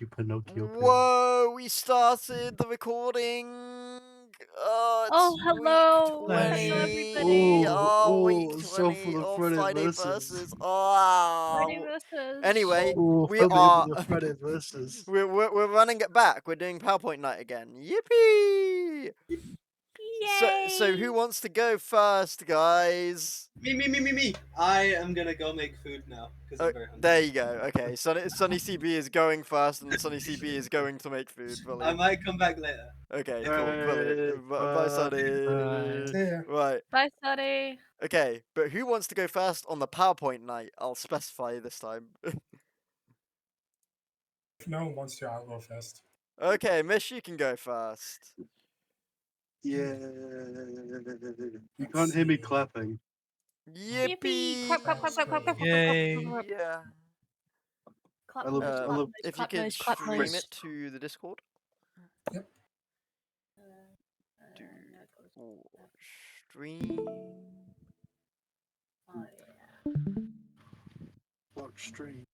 You Pinocchio pig. Whoa, we started the recording. Oh, it's Oh, hello. week Hello, 20. everybody. Week 20. So full of Friday Friday verses. versus. Friday versus. Anyway, Oh, we fill me in are. with the Friday verses. We're running it back. We're doing PowerPoint night again. Yippee! Yay! So who wants to go first, guys? Me. I am gonna go make food now because I'm very hungry. There you go. Okay, Sunny CB is going first, and Sunny CB is going to make food. I Brilliant. might come back later. Okay, cool. Brilliant. Bye, Sunny. See ya. Right. Bye, Sunny. Okay, but who wants to go first on the PowerPoint night? I'll specify this time. If no one wants to, I'll go first. Okay, Mish, you can go first. Yeah. You can't hear me clapping. Yippee! Clap, clap, clap, clap, clap, clap, Yay. clap, clap, Yeah. clap, I love- clap, I clap, love- If you clap could noise, clap stream noise. it to the Discord. Yep. Stream. Oh, yeah. Watch stream.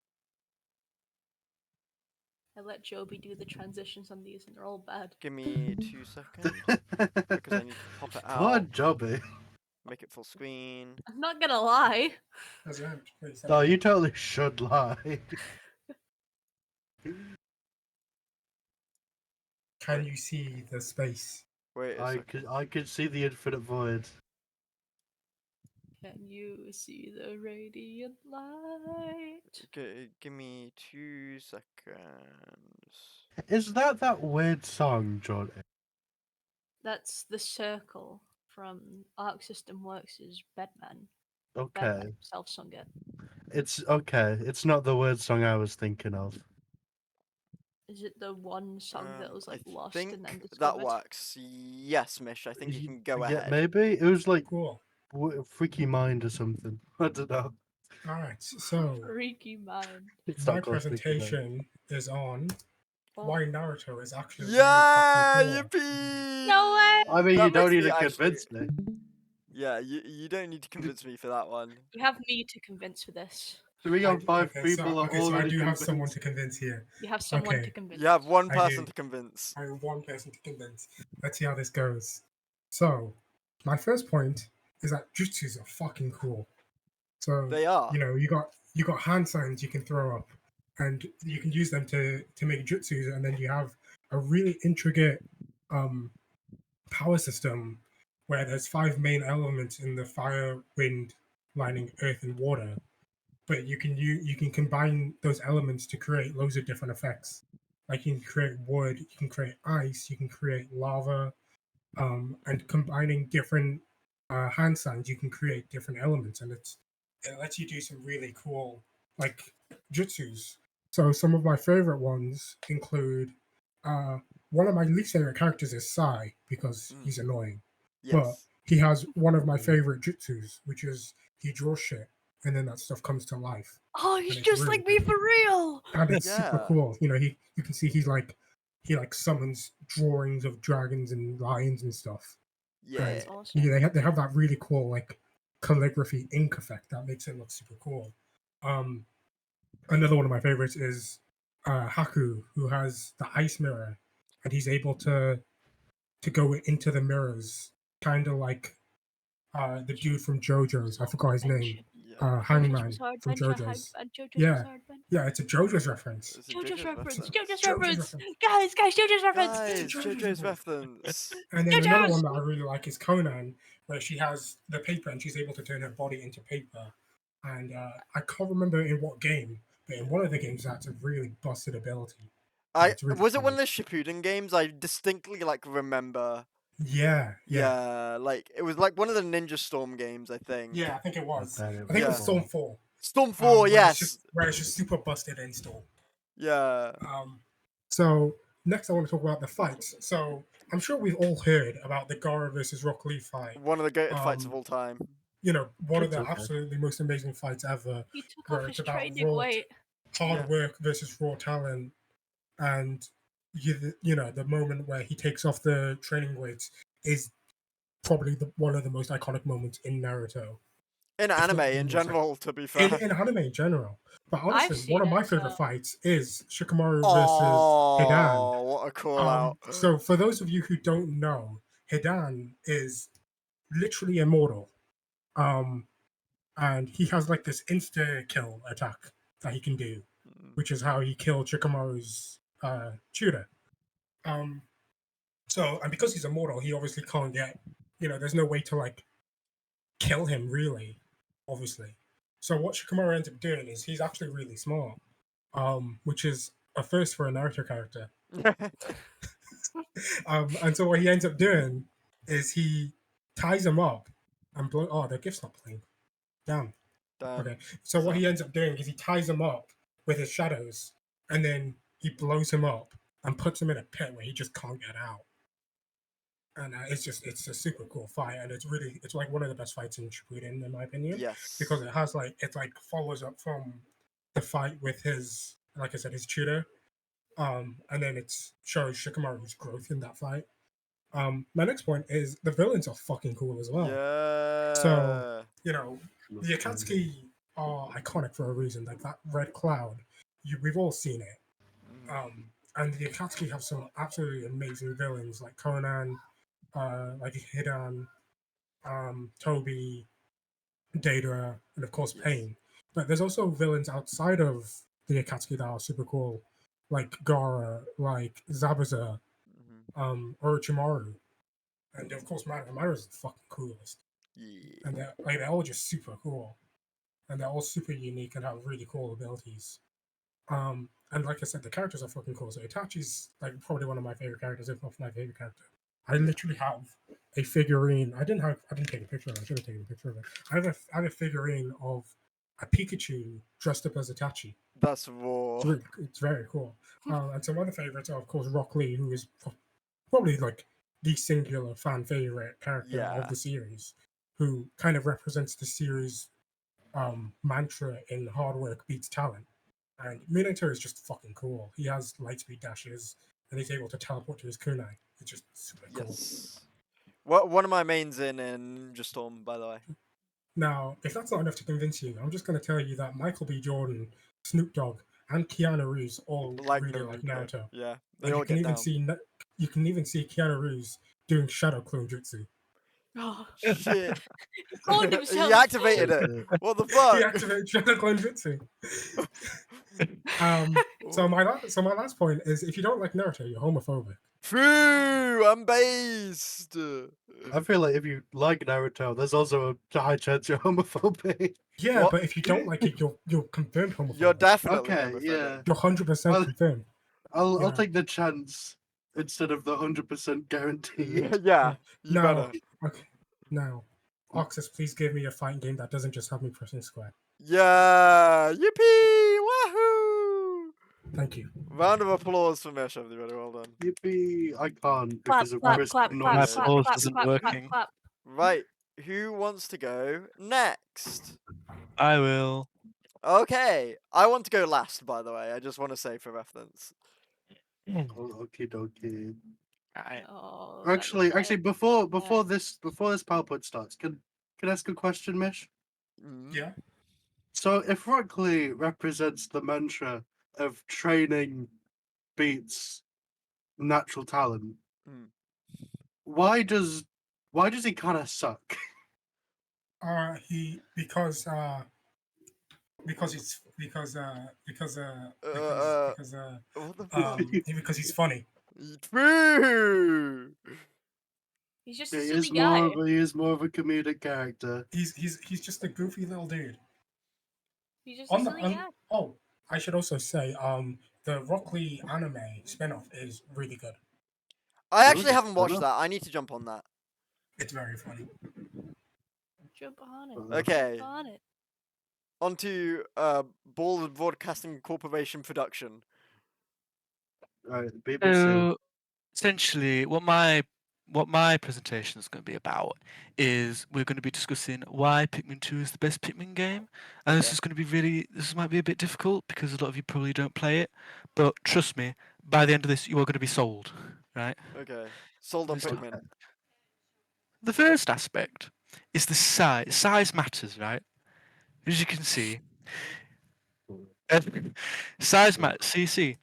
I let Joby do the transitions on these, and they're all bad. Give me 2 seconds because I need to pop it Come out. on, Jobby. Make it full screen. I'm not gonna lie. As I am, please. No, you totally should lie. Can you see the space? Wait a second. I could see the infinite void. Can you see the radiant light? Okay, give me 2 seconds. Is that weird song, John? That's the circle from Arc System Works' Bedman. Okay. Bedman himself sung it. It's okay. It's not the weird song I was thinking of. Is it the one song that was like I lost think and then that discovered? works. Yes, Mish. I think you can go Yeah, ahead. maybe it was like Cool. Freaky Mind or something. I don't know. Alright, so Freaky mind. It's my not called Freaky Mind. presentation is on why Naruto is actually Yeah, really fucking cool. yippee! No way! I mean, That you don't makes need me to actually- convince me. Yeah, you don't need to convince me for that one. You have me to convince for this. 3 on 5 Okay, people so, are okay, so I already do have convinced. someone to convince here. You have someone Okay. to convince. You have one I person do. to convince. I have one person to convince. Let's see how this goes. So, my first point is that jutsus are fucking cool. So They are. you know, you got hand signs you can throw up, and you can use them to make jutsus, and then you have a really intricate power system where there's 5 main elements in the fire, wind, lightning, earth, and water. But you can combine those elements to create loads of different effects. Like you can create wood, you can create ice, you can create lava, and combining different hand signs, you can create different elements, and it lets you do some really cool like jutsus. So some of my favorite ones include one of my least favorite characters is Sai because he's annoying. But Yes. he has one of my favorite jutsus, which is he draws shit and then that stuff comes to life. Oh, he's And it's just really like me good. for real! And it's super Yeah. cool. You know, you can see he summons drawings of dragons and lions and stuff. Yeah. That's awesome. Yeah, they have that really cool like calligraphy ink effect that makes it look super cool. Another one of my favorites is Haku, who has the ice mirror, and he's able to go into the mirrors, kind of like the dude from JoJo's. I forgot his name. Yeah. Hangman from JoJo's. Yeah. Yeah, it's a JoJo's reference. It's a JoJo's reference. reference. JoJo's JoJo's reference. reference. Guys, JoJo's reference. Guys, JoJo's JoJo's reference. reference. And then another JoJo's! one that I really like is Conan, where she has the paper and she's able to turn her body into paper. And I can't remember in what game, but in one of the games that's a really busted ability. It's really Was it cool. one of the Shippuden games? I distinctly like remember. Yeah. Yeah, like it was like one of the Ninja Storm games, I think. Yeah, I think it was. bet I it think it was was. Storm 4. Storm 4, yes. Where it's just super busted in Storm. Yeah. So next I want to talk about the fights. So I'm sure we've all heard about the Gara versus Rock Lee fight. One of the greatest fights of all time. You know, one of It's the okay. absolutely most amazing fights ever. He took Where off it's his about training raw weight. hard work versus raw talent, and you know the moment where he takes off the training weights is probably one of the most iconic moments in Naruto. In the anime fight in was, like, general, to be fair. in anime in general. But honestly, seen one of my it, favorite so- fights is Shikamaru versus Hidan. Oh, what a call out. So for those of you who don't know, Hidan is literally immortal. And he has like this insta kill attack that he can do, which is how he killed Shikamaru's tutor. So and because he's immortal, he obviously can't get, there's no way to like kill him really, obviously. So what Shikamaru ends up doing is he's actually really smart, which is a first for a Naruto character. And so what he ends up doing is he ties him up and oh, the gift's not playing. Damn. Damn. Okay. So what he ends up doing is he ties him up with his shadows, and then he blows him up and puts him in a pit where he just can't get out. And it's a super cool fight, and it's like one of the best fights in Shippuden in my opinion. Yes. Because it has like follows up from the fight with his, like I said, his tutor, and then it shows Shikamaru's growth in that fight. My next point is the villains are fucking cool as well. Yeah. So the Akatsuki are iconic for a reason. Like that red cloud, we've all seen it. And the Akatsuki have some absolutely amazing villains like Conan, like Hidan, Toby, Deidara, and of course Pain. But there's also villains outside of the Akatsuki that are super cool, like Gaara, like Zabuza, Orochimaru, and of course Madara's the fucking coolest. Yeah. And they're all just super cool, and they're all super unique and have really cool abilities. And like I said, the characters are fucking cool. So Itachi's like probably one of my favorite characters, if not my favorite character. I literally have a figurine. I didn't take a picture of it. I should have taken a picture of it. I have a figurine of a Pikachu dressed up as Itachi. That's raw. It's very cool. And some other favorites are, of course, Rock Lee, who is probably like the singular fan favorite character of the series, who kind of represents the series mantra in hard work beats talent. And Minato is just fucking cool. He has light speed dashes, and he's able to teleport to his kunai. It's just super cool. Yes. One of my mains in Ninja Storm, by the way. Now, if that's not enough to convince you, I'm just going to tell you that Michael B. Jordan, Snoop Dogg, and Keanu Reeves all really like Naruto. Yeah, And they all you can get even down. you can even see Keanu Reeves doing shadow clone jutsu. Oh, Shit. he called himself. He activated it. What the fuck? He activated shadow clone jutsu. So my last point is, if you don't like Naruto, you're homophobic. True, I'm based. I feel like if you like Naruto, there's also a high chance you're homophobic. Yeah, What? but if you don't like it, you're confirmed homophobic. You're definitely Okay, homophobic. yeah. You're 100% Well, confirmed. I'll Yeah. take the chance instead of the 100% guarantee. Yeah, you Now, better. okay. Now, Oxus, please give me a fighting game that doesn't just have me pressing square. Yeah, yippee, wahoo! Thank you. Round of applause for Mesh, everybody. Well done. Yippee! I can't Clap, because of clap, Chris clap, clap, My noise. clap, applause clap, isn't clap, clap, working. clap. Right, who wants to go next? I will. Okay, I want to go last, by the way. I just want to say for reference. Oh, okie dokie. Right. Oh, that Actually, was before this PowerPoint starts, can I ask a question, Mish? Mm. Yeah. So if Rock Lee represents the mantra of training beats natural talent, Mm. why does he kind of suck? Because What the fuck? because he's funny. True. He's just He a silly is guy. more of a comedic character. He's just a goofy little dude. He's just a silly guy. Oh, I should also say, the Rock Lee anime spinoff is really good. I Really? actually haven't watched Enough? that. I need to jump on that. It's very funny. Jump on it. Okay. Jump on it. On to Ball Broadcasting Corporation production. Right, the BBC. So essentially, what my presentation is going to be about is we're going to be discussing why Pikmin 2 is the best Pikmin game, and this Okay. is going to be this might be a bit difficult because a lot of you probably don't play it, but trust me, by the end of this, you are going to be sold, right? Okay. Sold on Listen. Pikmin. The first aspect is the size. Size matters, right? as you can see, size matters. See,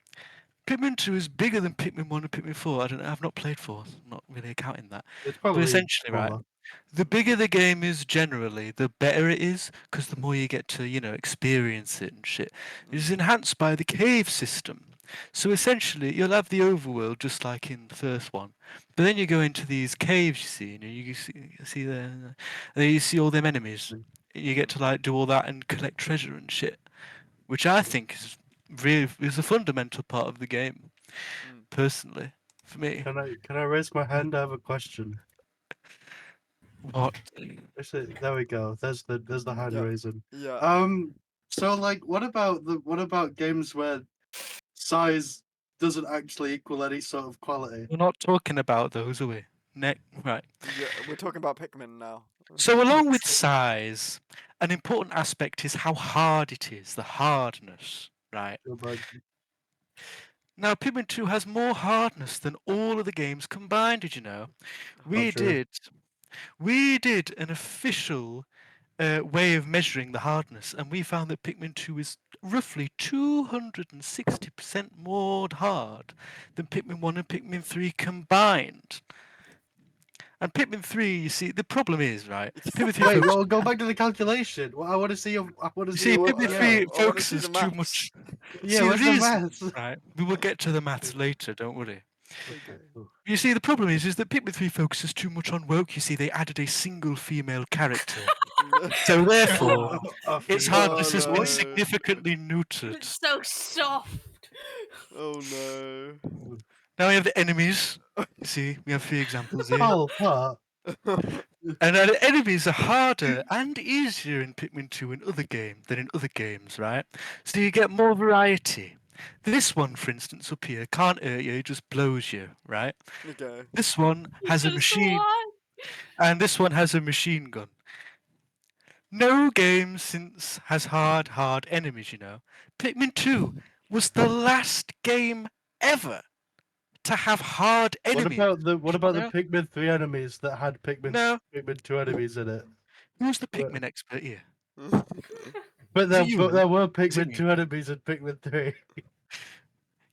Pikmin 2 is bigger than Pikmin 1 and Pikmin 4. I don't know. I've not played 4. I'm not really accounting that. It's But probably essentially, right, smaller. the bigger the game is generally, the better it is, because the more you get to, experience it and shit. It's enhanced by the cave system. So essentially, you'll have the overworld just like in the first one. But then you go into these caves, you see, and you see and then you see all them enemies. You get to like do all that and collect treasure and shit, which I think is a fundamental part of the game, personally, for me. Can I raise my hand? I have a question. What? Actually, there we go. There's the hand Yeah. raising. Yeah. So like, what about games where size doesn't actually equal any sort of quality? We're not talking about those, are we? Right. Yeah, we're talking about Pikmin now. So along with size, an important aspect is how hard it is, the hardness, right? But Now, Pikmin 2 has more hardness than all of the games combined, did you know? We true. did an official way of measuring the hardness, and we found that Pikmin 2 is roughly 260% more hard than Pikmin 1 and Pikmin 3 combined. And Pikmin 3, you see, the problem is, right? Pikmin 3 Wait, focuses, well, go back to the calculation. Well, I want to see your. I want to you see. see, Your, Pikmin yeah. 3 I wanna see focuses the too maths. much. Yeah, See, where's the the reason, maths? right? We will get to the maths later, don't worry. Okay. Ooh. You see, the problem is that Pikmin 3 focuses too much on woke. You see, they added a single female character. So therefore, its female hardness has been no. significantly neutered. It's so soft. Oh no. Now we have the enemies. You see, we have 3 examples here. Fall apart. And the enemies are harder and easier in Pikmin 2 than in other games, right? So you get more variety. This one, for instance, up here, can't hurt you, it just blows you, right? Okay. This one has a Just machine, what? and this one has a machine gun. No game since has hard enemies, you know. Pikmin 2 was the last game ever to have hard enemies. What about the No. Pikmin 3 enemies that had No, Pikmin 2 enemies in it? who's the Well- Pikmin expert here? But Is it you? there were Is it Pikmin me? 2 enemies in Pikmin 3.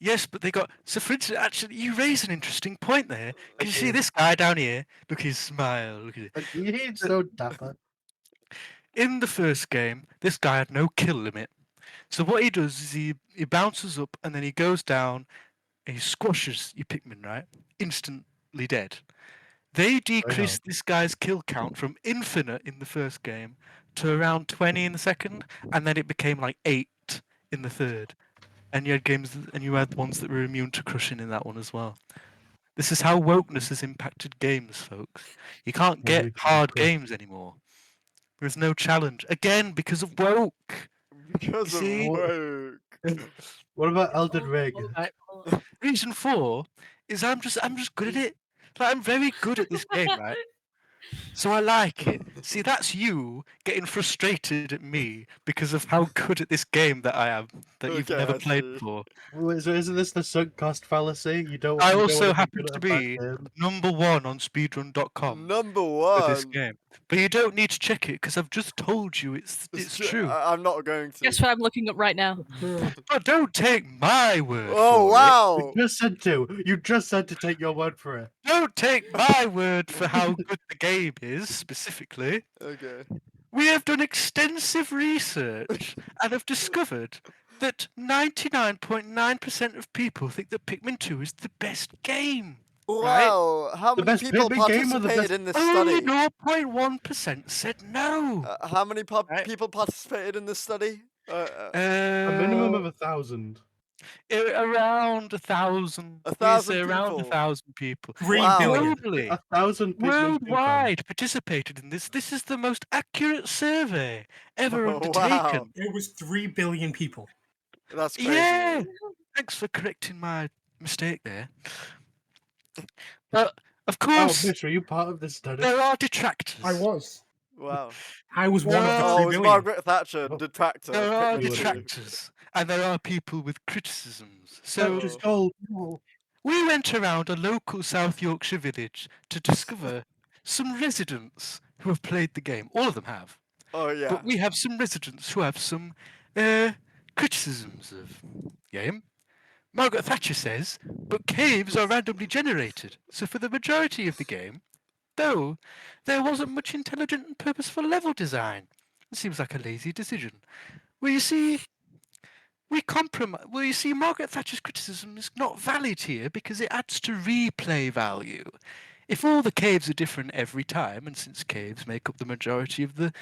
Yes, but they got. So, for instance, actually, you raise an interesting point there. Because you see Okay. this guy down here, look at his smile, look at it. Like, he's so dapper. In the first game, this guy had no kill limit. So what he does is he bounces up and then he goes down and he squashes your Pikmin, right? Instantly dead. They decreased this guy's kill count from infinite in the first game to around 20 in the second, and then it became like 8 in the third. And you had you had ones that were immune to crushing in that one as well. This is how wokeness has impacted games, folks. You can't Yeah, get we can hard crush. games anymore. There's no challenge. Again, because of woke. Because of See? woke. What about Elden Ring? Right. Reason 4 is I'm just good at it. Like, I'm very good at this game, right? So I like it. See, that's you getting frustrated at me because of how good at this game that I am, that you've Okay, never I played see. before. So isn't this the sunk cost fallacy? You don't. I you don't also wanna be happen good to at a bad be game? number 1 on speedrun.com Number for this one. game. But you don't need to check it because I've just told you it's true. I'm not going to. Guess what I'm looking up right now? But don't take my word Oh for it. wow. You just said to. You just said to take your word for it. Don't take my word for how good the game is, specifically. Okay. We have done extensive research and have discovered that 99.9% of people think that Pikmin 2 is the best game. Right? Wow. How The many best people Pikmin game or the participated best- in this Only study? 0.1% said no. How many Right. people participated in this study? A minimum of 1,000. Around 1,000. A We thousand say around people. 1,000 people. 3 Wow. billion. Globally, 1,000 Pikmin 2 fans. worldwide participated in this. This is the most accurate survey ever Oh, undertaken. wow. It was 3 billion people. That's crazy. Yeah. Thanks for correcting my mistake there. But of Oh, course, Mitch, are you part of this study? there are detractors. I was. Wow. I was one of the Oh, 3 Oh, it was billion. Margaret Thatcher, Oh. detractor. There of are Pikmin 2. detractors, and there are people with criticisms. So Just gold. Oh. we went around a local South Yorkshire village to discover some residents who have played the game. All of them have. Oh yeah. But we have some residents who have some criticisms of game. Margaret Thatcher says, but caves are randomly generated, so for the majority of the game, though, there wasn't much intelligent and purposeful level design. It seems like a lazy decision. Well, you see, Well, you see, Margaret Thatcher's criticism is not valid here because it adds to replay value. If all the caves are different every time, and since caves make up the majority of the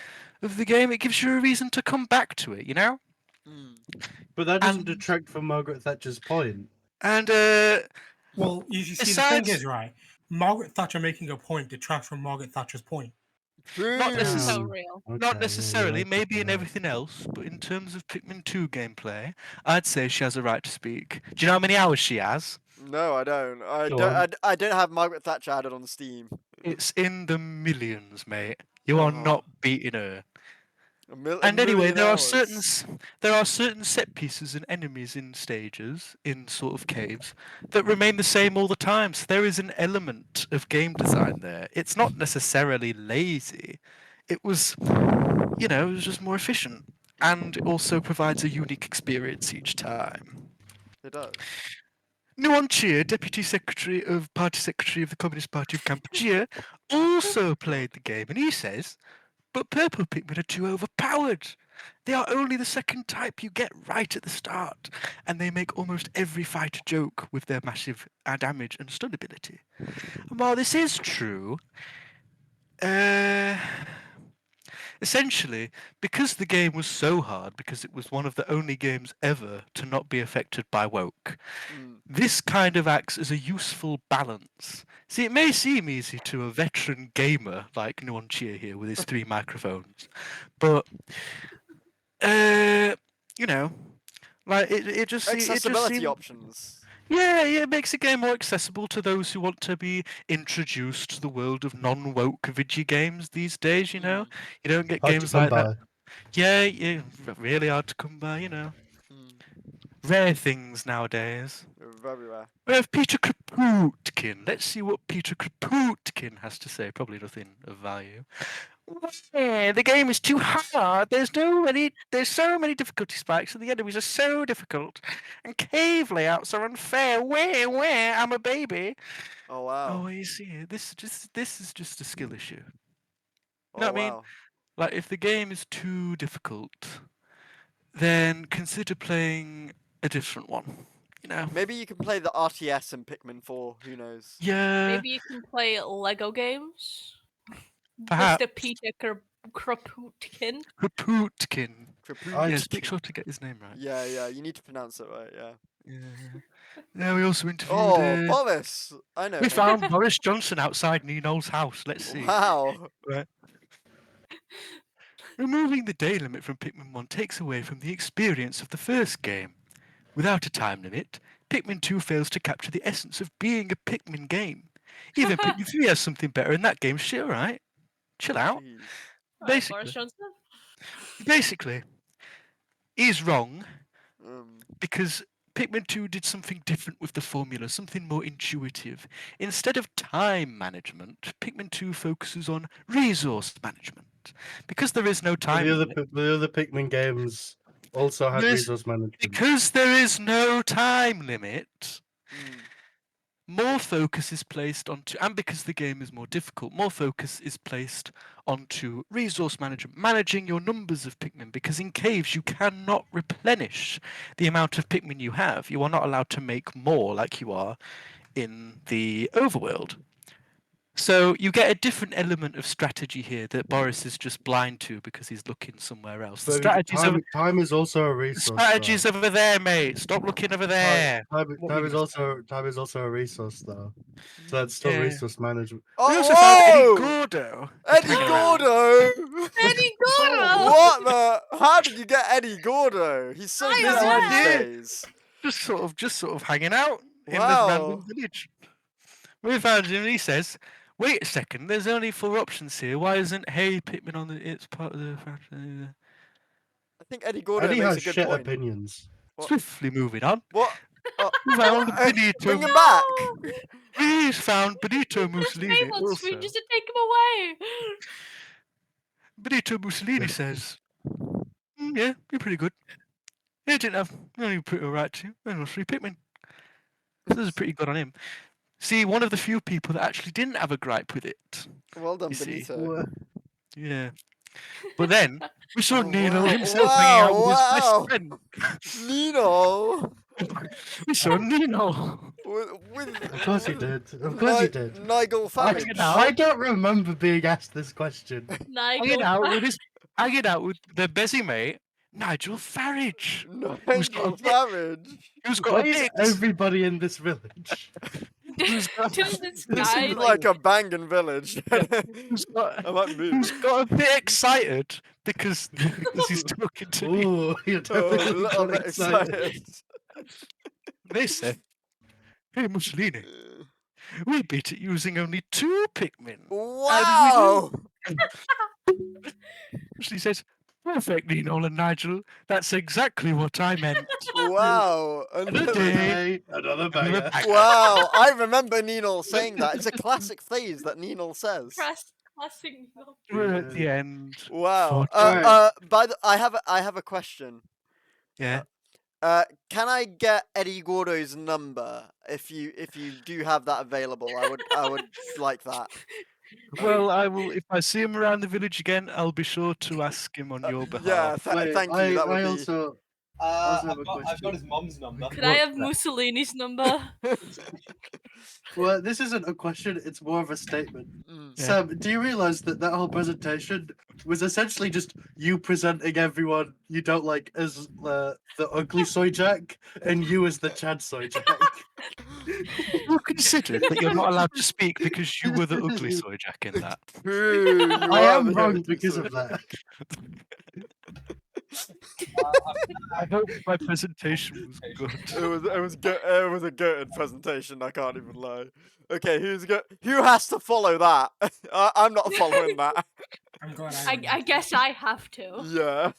game, it gives you a reason to come back to it, you know? Mm. But that doesn't And- detract from Margaret Thatcher's point. And Well, you see, the Besides- thing is, right? Margaret Thatcher making a point detracts from Margaret Thatcher's point. Not True. So necessarily. real. Okay, Not yeah, necessarily, you're right, maybe you're in right. everything else, but in terms of Pikmin 2 gameplay, I'd say she has a right to speak. Do you know how many hours she has? No, I don't. Go on. I don't have Margaret Thatcher added on Steam. It's in the millions, mate. You are Oh. not beating her. A And anyway, million there are hours. certain set pieces and enemies in stages, in sort of caves, that remain the same all the time. So there is an element of game design there. It's not necessarily lazy. It was, it was just more efficient, and it also provides a unique experience each time. It does. Nuon Chia, Deputy Secretary of the Communist Party of Kampuchea, also played the game, and he says, but purple Pikmin are too overpowered. They are only the second type you get right at the start, and they make almost every fight a joke with their massive damage and stun ability. And while this is true, essentially, because the game was so hard, because it was one of the only games ever to not be affected by woke, Mm. this kind of acts as a useful balance. See, it may seem easy to a veteran gamer like Nuon Chia here with his 3 microphones, but like it just Accessibility seems, options. yeah, it makes the game more accessible to those who want to be introduced to the world of non-woke video games these days. You know, you don't get Hard to games come like that. by. Yeah, really hard to come by. Mm. Rare things nowadays. Very rare. We have Peter Kropotkin. Let's see what Peter Kropotkin has to say. Probably nothing of value. Yeah, the game is too hard. There's so many difficulty spikes, and the enemies are so difficult. And cave layouts are unfair. Where? I'm a baby. Oh wow. Oh, you see, this is just a skill issue. You Oh know what I mean? wow. Like, if the game is too difficult, then consider playing a different one. You know? Maybe you can play the RTS in Pikmin 4. Who knows? Yeah. Maybe you can play Lego games. Perhaps. Mr. Peter Kropotkin. Kropotkin. Kraput- Yes, make sure to get his name right. Yeah. You need to pronounce it right. Yeah. Yeah, we also interviewed. Oh, Boris. I know. We him. found Boris Johnson outside Nino's house. Let's see. Wow. Right. Removing the day limit from Pikmin 1 takes away from the experience of the first game. Without a time limit, Pikmin 2 fails to capture the essence of being a Pikmin game. Even Pikmin 3 has something better, and that game's shit, alright? Chill out. Jeez. Alright, Boris Johnson. Basically, he's wrong Um, because Pikmin 2 did something different with the formula, something more intuitive. Instead of time management, Pikmin 2 focuses on resource management. Because there is no But time the other, limit, the other Pikmin games also had Yes, resource management. because there is no time limit, mm, more focus is placed onto, and because the game is more difficult, more focus is placed onto resource management, managing your numbers of Pikmin, because in caves you cannot replenish the amount of Pikmin you have. You are not allowed to make more like you are in the overworld. So you get a different element of strategy here that Boris is just blind to because he's looking somewhere else. The But time is also a resource. strategy's over there, mate. Stop looking over there. Time What were you time is also a resource though. So that's still Yeah. resource management. We Oh, also found Eddie whoa! Gordo. Eddie hanging around. Gordo! Eddie Gordo! What the? How did you get Eddie Gordo? He's so I busy don't these know. days. Just sort of hanging out in this Wow. random village. We found him and he says, wait a second, there's only 4 options here. Why isn't Hey Pikmin on it's part of the I think Eddie Gordo Eddie makes has a good shit point. opinions. What? Swiftly moving on. What? We found Hey, Benito. bring him back. We found Benito Just Mussolini name on also. screen just to take him away. Benito Mussolini says, yeah, you're pretty good. Yeah, didn't have only pretty alright too. And was 3 Pikmin. So this is pretty good on him. See, one of the few people that actually didn't have a gripe with it. Well done, You see. Benito. Well, Yeah. But then we saw Oh, Nino wow, himself hanging out with his wow. best friend. Nino. We saw Nino. With, of course he did. Of course he did. Nigel Hanging Farage. out. I don't remember being asked this question. Hanging out with their busy mate, Nigel Farage. Who's got a Nigel bit- Farage. Who's got Why a is bit? everybody in this village? Who's got, Does this This guy seems like a banging village. who's got, I might move. who's got a bit excited because he's talking to me. Ooh, you're Oh, a definitely little got bit excited. excited. They said, "Hey Mussolini, we beat it using only 2 Pikmin." Wow. Mussolini says, "Perfect, Nino and Nigel. That's exactly what I meant." Wow. Another day. day, another banger. Wow. I remember Nino saying that. It's a classic phrase that Nino says. Classic. We're at the end. Wow. Alright. By the, I have a question. Yeah. Can I get Eddie Gordo's number if you do have that available? I would like that. Well, I will. If I see him around the village again, I'll be sure to ask him on your Yeah, behalf. Wait, thank you. That would I be. also have a I've got question. his mom's number. Could I have What's that? Mussolini's number? Well, this isn't a question, it's more of a statement. Mm. Yeah. Sam, do you realize that whole presentation was essentially just you presenting everyone you don't like as the ugly soy jack and you as the Chad soy jack? You considered that you're not allowed to speak because you were the ugly soy jack in that. True, you I are am the wrong ugly because soy of that. I hope my presentation was good. It was a good presentation. I can't even lie. Okay, who has to follow that? I'm not following that. I'm glad I guess I have to. Yeah.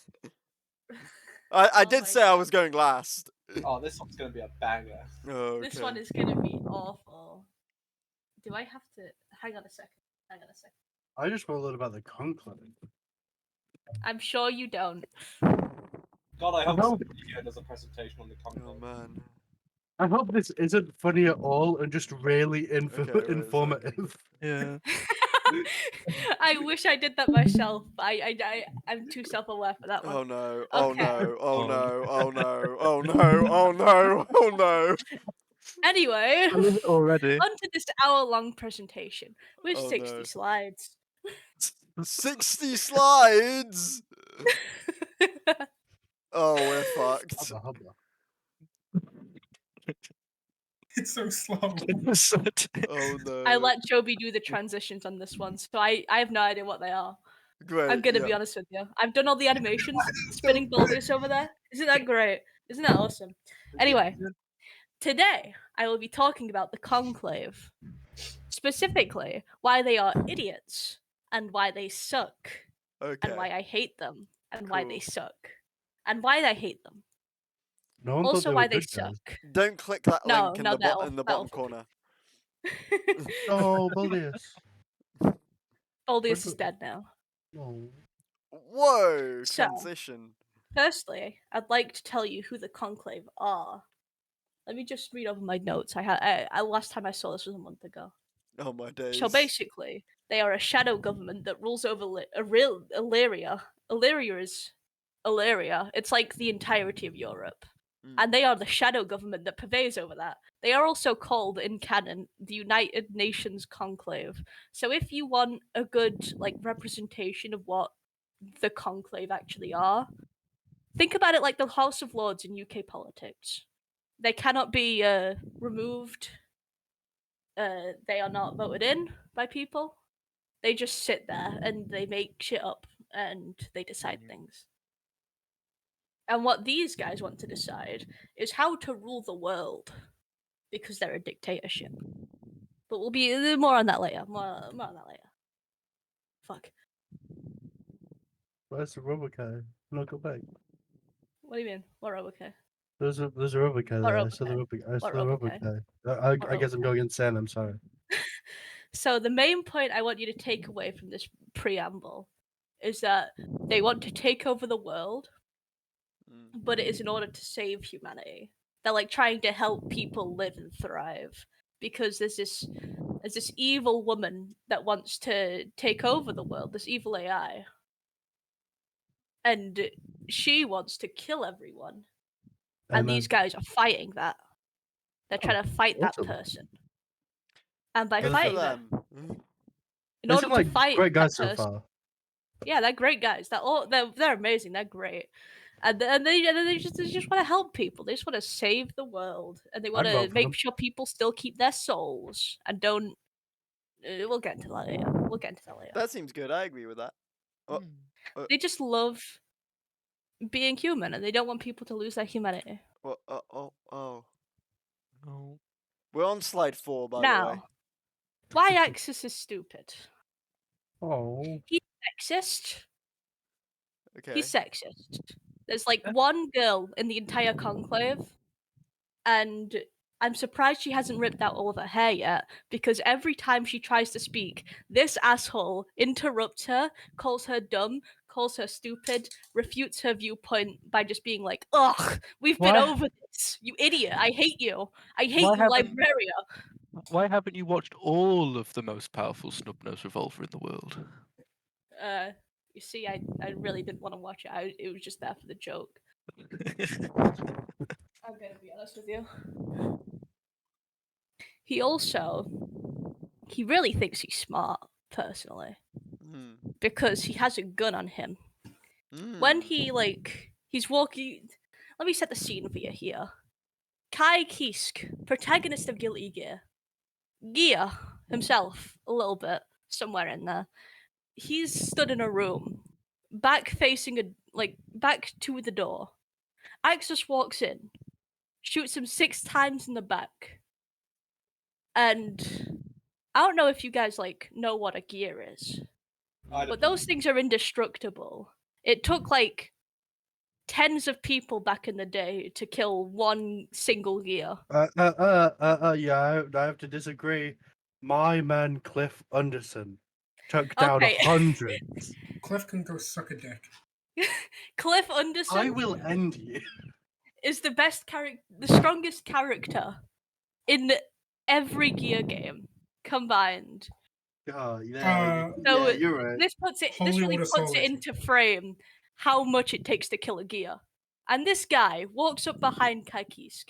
I Oh did my say I God. was going last. Oh, this one's gonna be a banger. Okay. This one is gonna be awful. Do I have to? Hang on a second. I just want to learn about the conclave. I'm sure you don't. God, I hope No. somebody here does a presentation on the Oh conclave. man. I hope this isn't funny at all and just really Okay, wait a sec. informative. Yeah. I wish I did that myself. I'm too self-aware for that one. Oh no. Oh Okay. no. Oh Oh. no. Oh no. Oh no. Oh no. Oh no. Anyway, I love it already. onto this hour-long presentation with Oh, 60 no. slides. 60 slides. Oh, we're fucked. Hubba, hubba. It's so slow. Oh no. I let Joby do the transitions on this one, so I have no idea what they are. Great. I'm gonna yeah. be honest with you. I've done all the animations. Spinning Baldius over there. Isn't that great? Isn't that awesome? Anyway, today I will be talking about the Conclave. Specifically, why they are idiots, and why they suck, Okay. and why I hate them, and why they Cool. suck, and why I hate them. No one thought Also, they why were they good guys. suck. Don't click that No, link in no, the that'll- in the that'll- bottom corner. Oh, Baldius. Baldius is dead now. No. Whoa! So- Transition. Firstly, I'd like to tell you who the Conclave are. Let me just read over my notes. I last time I saw this was a month ago. Oh my days. So basically, they are a shadow government that rules over Illyria. Illyria is Illyria. It's like the entirety of Europe. Mm. And they are the shadow government that pervades over that. They are also called in canon the United Nations Conclave. So if you want a good representation of what the Conclave actually are, think about it like the House of Lords in UK politics. They cannot be removed. They are not voted in by people. They just sit there and they make shit up and they decide things. And what these guys want to decide is how to rule the world because they're a dictatorship. But we'll be more on that later. More on that later. Fuck. Where's the rubber guy? No, go back. What do you mean? What okay? There's a rubber guy What there. I rubber saw guy? the rubber. I saw What the rubber rubber guy? guy. I What guess I'm rubber going insane. I'm sorry. So the main point I want you to take away from this preamble is that they want to take over the world, Mm. but it is in order to save humanity. They're like trying to help people live and thrive because there's this evil woman that wants to take over the world, this evil AI. And she wants to kill everyone. And these guys are fighting that. They're trying to fight that awesome. person. And by Good for fighting that, them. in They order seem to like fight great that guys so person, far. yeah, they're great guys. They're amazing. They're great, and they just want to help people. They just want to save the world, and they want I'd to vote for make them. sure people still keep their souls and don't. We'll get into that later. We'll get into that later. That seems good. I agree with that. Oh, They just love being human, and they don't want people to lose their humanity. well, oh. Oh. We're on slide 4, by the way. Now, why Axis is stupid? Oh. He's sexist. Okay. He's sexist. There's like one girl in the entire conclave, and I'm surprised she hasn't ripped out all of her hair yet, because every time she tries to speak, this asshole interrupts her, calls her dumb, calls her stupid, refutes her viewpoint by just being like, ugh, we've been Why- over this, you idiot, I hate you. I hate Why you, haven't- Libraria. Why haven't you watched all of the most powerful snub-nosed revolver in the world? You see, I really didn't want to watch it. It was just there for the joke. I'm gonna be honest with you. He really thinks he's smart, personally, Mm. because he has a gun on him. When he's walking, let me set the scene for you here. Kai Kisk, protagonist of Guilty Gear, Gear himself, a little bit, somewhere in there. He's stood in a room, back to the door. Axis walks in, shoots him 6 times in the back. And I don't know if you guys know what a gear is, I but don't those things are indestructible. It took tens of people back in the day to kill one single gear. Yeah, I have to disagree. My man Cliff Anderson took down Okay. hundreds. Cliff can go suck a dick. Cliff I Anderson will end you. is the strongest character in every Gear game combined. Oh, yeah, So yeah, you're right. this Holy really water puts it solid. into frame how much it takes to kill a Gear. And this guy walks up behind Kaikisk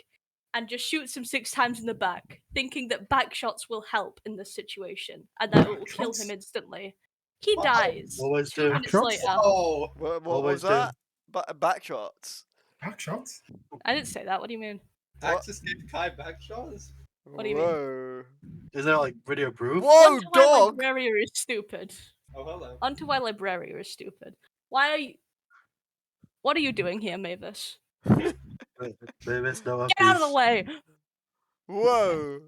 and just shoots him 6 times in the back, thinking that back shots will help in this situation and that it will kill him Backshots? instantly. He What? dies Always 2 do. minutes Backshots? later. Oh, What Always was do. that? Backshots. Back shots? I didn't say that. What do you mean? What? Axis gave Kai backshots? What do you mean? Whoa. Is there video proof? Whoa, Onto why dog! Libraria is stupid. Oh, hello. Onto why Libraria is stupid. Why are you... What are you doing here, Mavis? There's no Get out of the way! Whoa.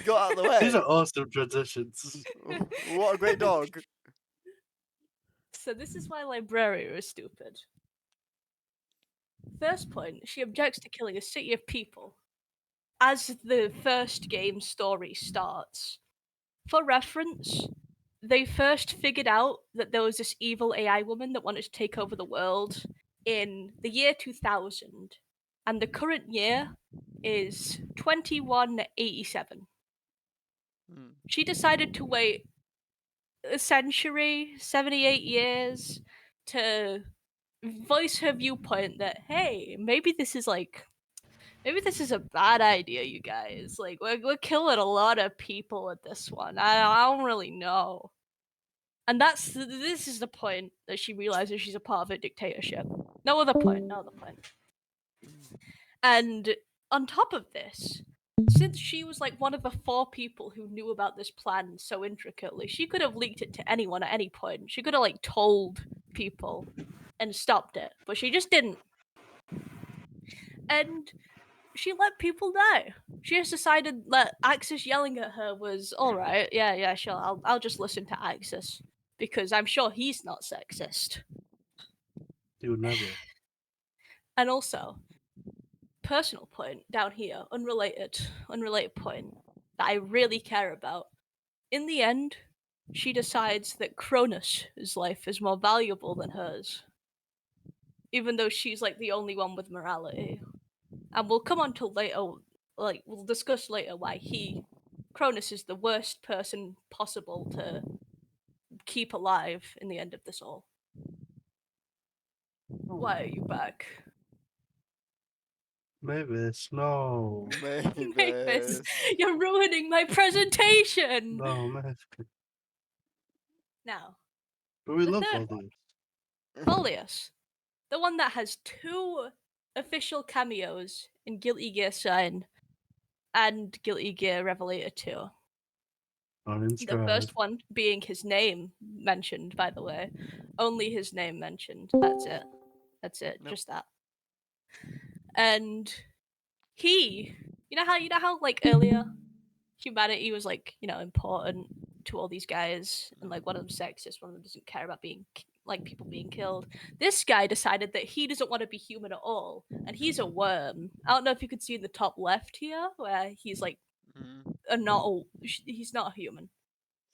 Got out of the way. These are awesome transitions. What a great dog. So this is why Libraria is stupid. First point, she objects to killing a city of people as the first game story starts. For reference, they first figured out that there was this evil AI woman that wanted to take over the world in the year 2000, and the current year is 2187. Hmm. She decided to wait a century, 78 years, to voice her viewpoint that, hey, maybe this is a bad idea, you guys. Like, we're killing a lot of people with this one. I don't really know. And this is the point that she realizes she's a part of a dictatorship. No other point. And on top of this, since she was one of the 4 people who knew about this plan so intricately, she could have leaked it to anyone at any point. She could have told people and stopped it, but she just didn't. And she let people die. She just decided that Axis yelling at her was alright, yeah, sure, I'll just listen to Axis. Because I'm sure he's not sexist. You would never. And also, personal point down here, unrelated point that I really care about. In the end, she decides that Cronus' life is more valuable than hers, even though she's like the only one with morality. And we'll come on to later, like we'll discuss later why Cronus is the worst person possible to keep alive in the end of this all. Why are you back? Mavis, no. Mavis, Mavis. you're ruining my presentation! No, Mavis. Now, But we The love third all these. Folius, the one that has 2 official cameos in Guilty Gear Sign and Guilty Gear Revelator 2. The first one being his name mentioned, by the way. Only his name mentioned. That's it. That's it. Nope. Just that. And you know how like earlier humanity was like, important to all these guys, and like one of them sexist, one of them doesn't care about being like people being killed. This guy decided that he doesn't want to be human at all, and he's a worm. I don't know if you could see in the top left here where he's like Mhm. he's not a human.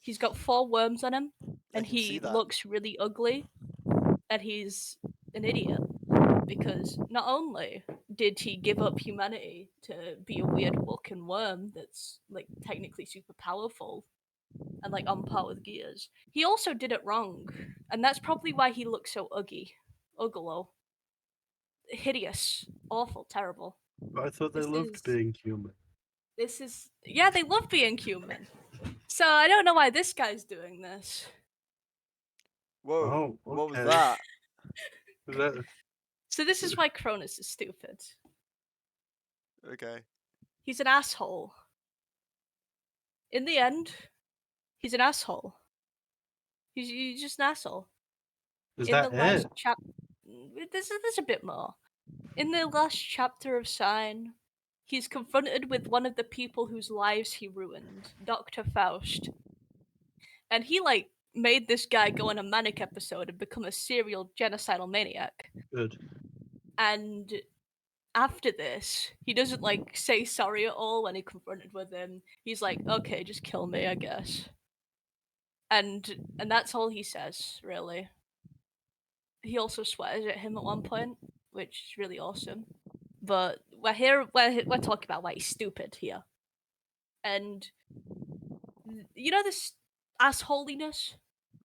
He's got 4 worms on him, I and can see he that. looks really ugly, and he's an idiot because not only did he give up humanity to be a weird looking worm that's like technically super powerful and like on par with Gears, he also did it wrong, and that's probably why he looks so ugly, hideous, awful, terrible. But I thought they This loved is being human. yeah, they love being human. So I don't know why this guy's doing this. Whoa. Oh, What was okay. that? So this is why Cronus is stupid. Okay. He's an asshole. In the end, he's an asshole. He's just an asshole. Is In the that last it? there's a bit more. In the last chapter of Sign, he's confronted with one of the people whose lives he ruined, Dr. Faust. And he like made this guy go on a manic episode and become a serial genocidal maniac. Good. And after this, he doesn't like say sorry at all when he confronted with him. He's like, okay, just kill me, I guess. And that's all he says, really. He also swears at him at one point, which is really awesome. But we're talking about why he's stupid here. And you know this assholiness?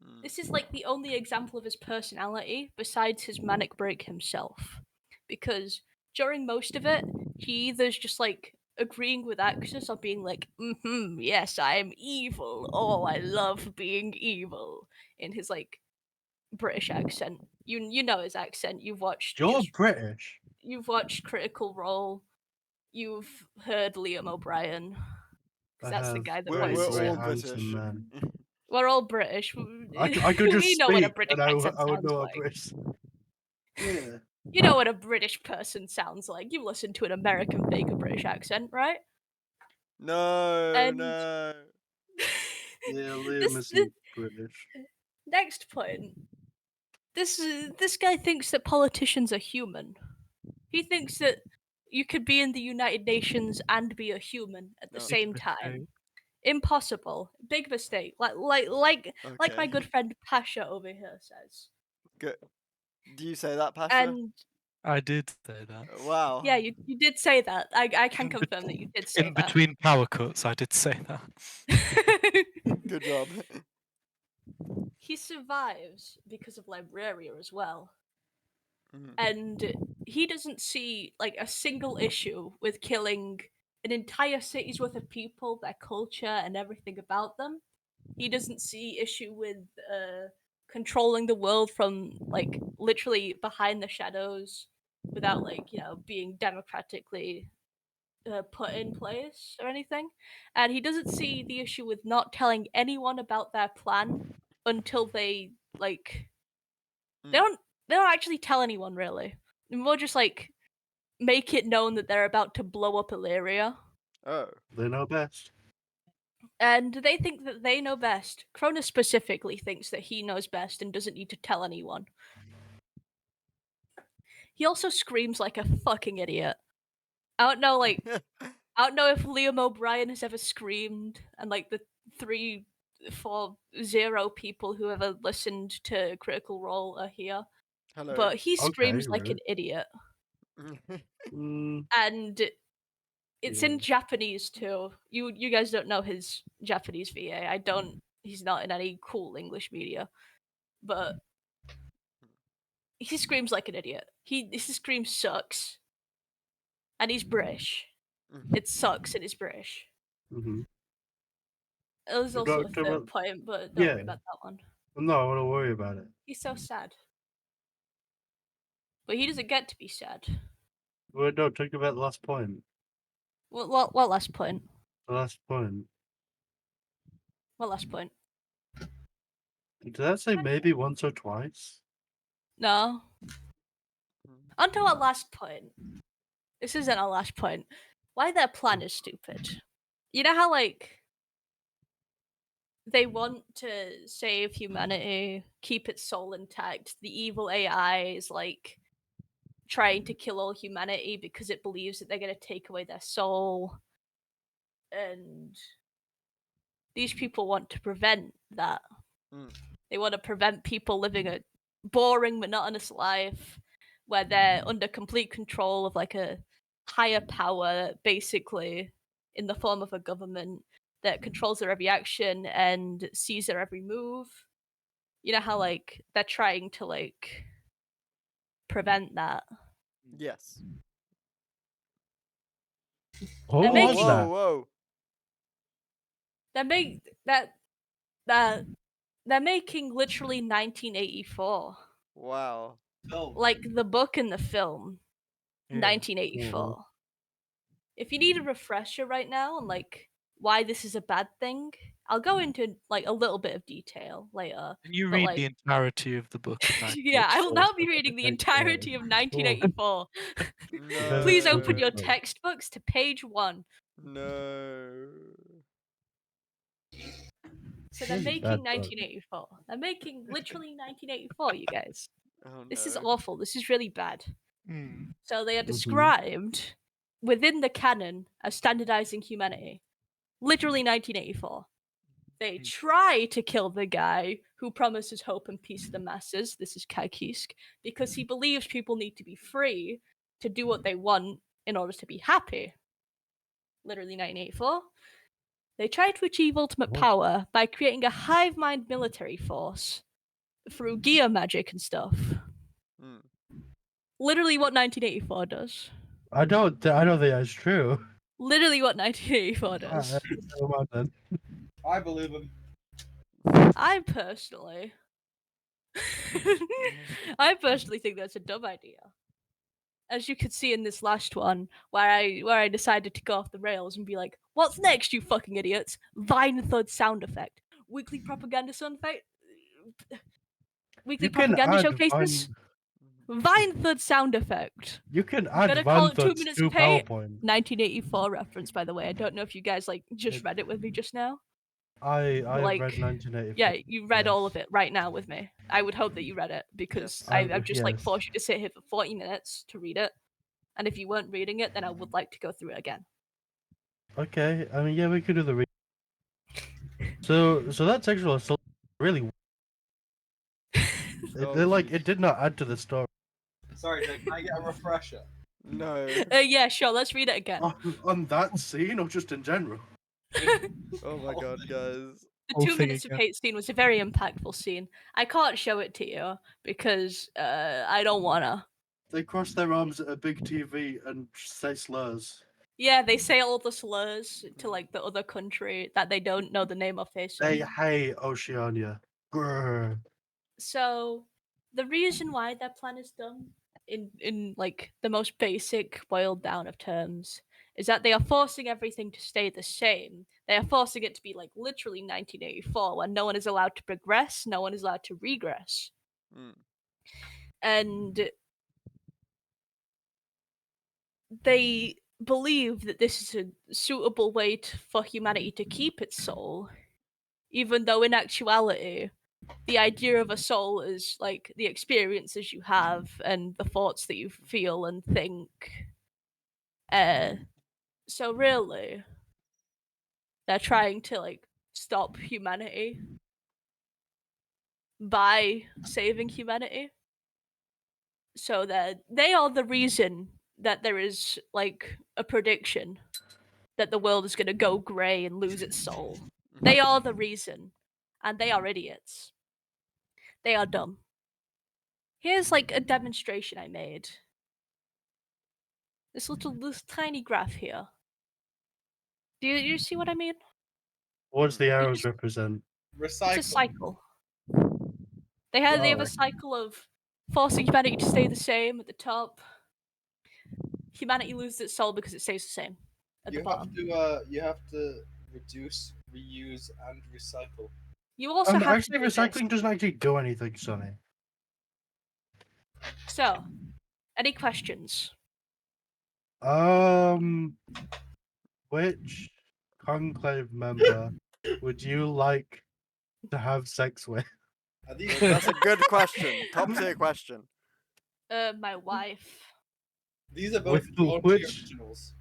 Mm. This is like the only example of his personality besides his manic break himself. Because during most of it, he either's just like agreeing with Axis or being like, yes, I'm evil. Oh, I love being evil. In his like British accent. You know his accent. You're British. You've watched Critical Role. You've heard Liam O'Brien. I Because that's the have guy that We're, very, voices we're very all him. handsome British. man. We're all British. I could just we know what a speak British and I accent would sounds know a like. British. Yeah. You know what a British person sounds like. You listen to an American fake a British accent, right? No, And no. Yeah, Liam this isn't British. next point. This guy thinks that politicians are human. He thinks that you could be in the United Nations and be a human at the No. same time. Impossible. Big mistake. Like my Okay. good friend Pasha over here says. Good. Do you say that, Pasha? And I did say that. Wow. yeah, you did say that. I can In bet- confirm that you did say In that. between power cuts, I did say that. Good job. He survives because of Libraria as well. Mhm. And he doesn't see like a single issue with killing an entire city's worth of people, their culture, and everything about them. He doesn't see issue with controlling the world from like literally behind the shadows without like being democratically put in place or anything. And he doesn't see the issue with not telling anyone about their plan until they like they Mm. don't actually tell anyone really. More just like make it known that they're about to blow up Illyria. Oh. They know best. And they think that they know best. Cronus specifically thinks that he knows best and doesn't need to tell anyone. He also screams like a fucking idiot. I don't know if Liam O'Brien has ever screamed, and like the 3 for 0 people who ever listened to Critical Role are here. Hello. But he Okay, screams like an rude. idiot. Mm, And it's in Yeah. Japanese too. You guys don't know his Japanese VA. I don't. He's not in any cool English media. But he screams like an idiot. His scream sucks. And he's British. It sucks and he's British. mhm. There's We also a talked third about- point, but don't worry Yeah. about that one. No, I want to worry about it. He's so sad. But he doesn't get to be sad. Well, no, talk about the last point. What last point? The last point. What last point? Did that say maybe once or twice? No. Onto our last point. This isn't our last point. Why their plan is stupid. You know how, like, they want to save humanity, keep its soul intact. The evil AI is, like, trying to kill all humanity because it believes that they're going to take away their soul. And these people want to prevent that. They want to prevent people living a boring, monotonous life where they're under complete control of like a higher power, basically, in the form of a government that controls their every action and sees their every move. You know how like they're trying to like prevent that. Yes. Who They're was making- that? Whoa. They're making literally 1984, Wow. Film. like the book and the film. Yeah. 1984. If you need a refresher right now on like why this is a bad thing, I'll go into like a little bit of detail later. Can you But, read like- the entirety of the book? Of Yeah, I will 1984? now be reading the entirety of 1984. No. Please open your No. textbooks to page 1. No. So they're This is making bad book. 1984. They're making literally 1984, you guys. Oh, This is no. awful. This is really bad. Hmm. So they are Mhm. described within the canon as standardizing humanity. Literally 1984. They try to kill the guy who promises hope and peace to the masses. This is Kakisk, because he believes people need to be free to do what they want in order to be happy. Literally 1984. They try to achieve ultimate What? power by creating a hive mind military force through gear magic and stuff. Mm. Literally what 1984 does. I don't think that's true. Literally what 1984 does. Come on then. I believe him. I personally think that's a dumb idea. As you could see in this last one, where I decided to go off the rails and be like, "What's next, you fucking idiots?" Vine thud sound effect, weekly propaganda sound effect, weekly You can propaganda add showcases, Vine thud sound effect. You can Gotta add call Van it 2 Thuds minutes to pay. PowerPoint. 1984 reference, by the way. I don't know if you guys like just It- read it with me just now. I like, read 1984. Yeah, you read all of yes. it right now with me. I would hope that you read it because Yes. I've just like Yes. forced you to sit here for 40 minutes to read it. And if you weren't reading it, then I would like to go through it again. Okay, I mean, yeah, we could do the. So that sexual assault really. Oh, It did not add to the story. Sorry, Jake, can I get a refresher? No. Yeah, sure. Let's read it again. On that scene, or just in general? Oh my god, guys. The whole 2 thing minutes of again. hate scene was a very impactful scene. I can't show it to you because I don't wanna. They cross their arms at a big TV and say slurs. Yeah, they say all the slurs to like the other country that they don't know the name or face of. They hate Oceania. Grr. So the reason why their plan is done in like the most basic boiled down of terms is that they are forcing everything to stay the same. They are forcing it to be like literally 1984 when no one is allowed to progress, no one is allowed to regress. Mm. And they believe that this is a suitable way for humanity to keep its soul, even though in actuality the idea of a soul is like the experiences you have and the thoughts that you feel and think. So really, they're trying to like stop humanity by saving humanity. So that they are the reason that there is like a prediction that the world is going to go grey and lose its soul. They are the reason, and they are idiots. They are dumb. Here's like a demonstration I made. This tiny graph here. Do you see what I mean? What does the arrows just- represent? Recycle. It's a cycle. They have Oh. a cycle of forcing humanity to stay the same at the top. Humanity loses its soul because it stays the same at the bottom. You have to reduce, reuse, and recycle. You also have Actually, to do this. recycling doesn't actually do anything, Sonny. So, any questions? Which conclave member would you like to have sex with? Are these That's a good question. Top tier question. My wife. these are both Which- jaunty which- originals.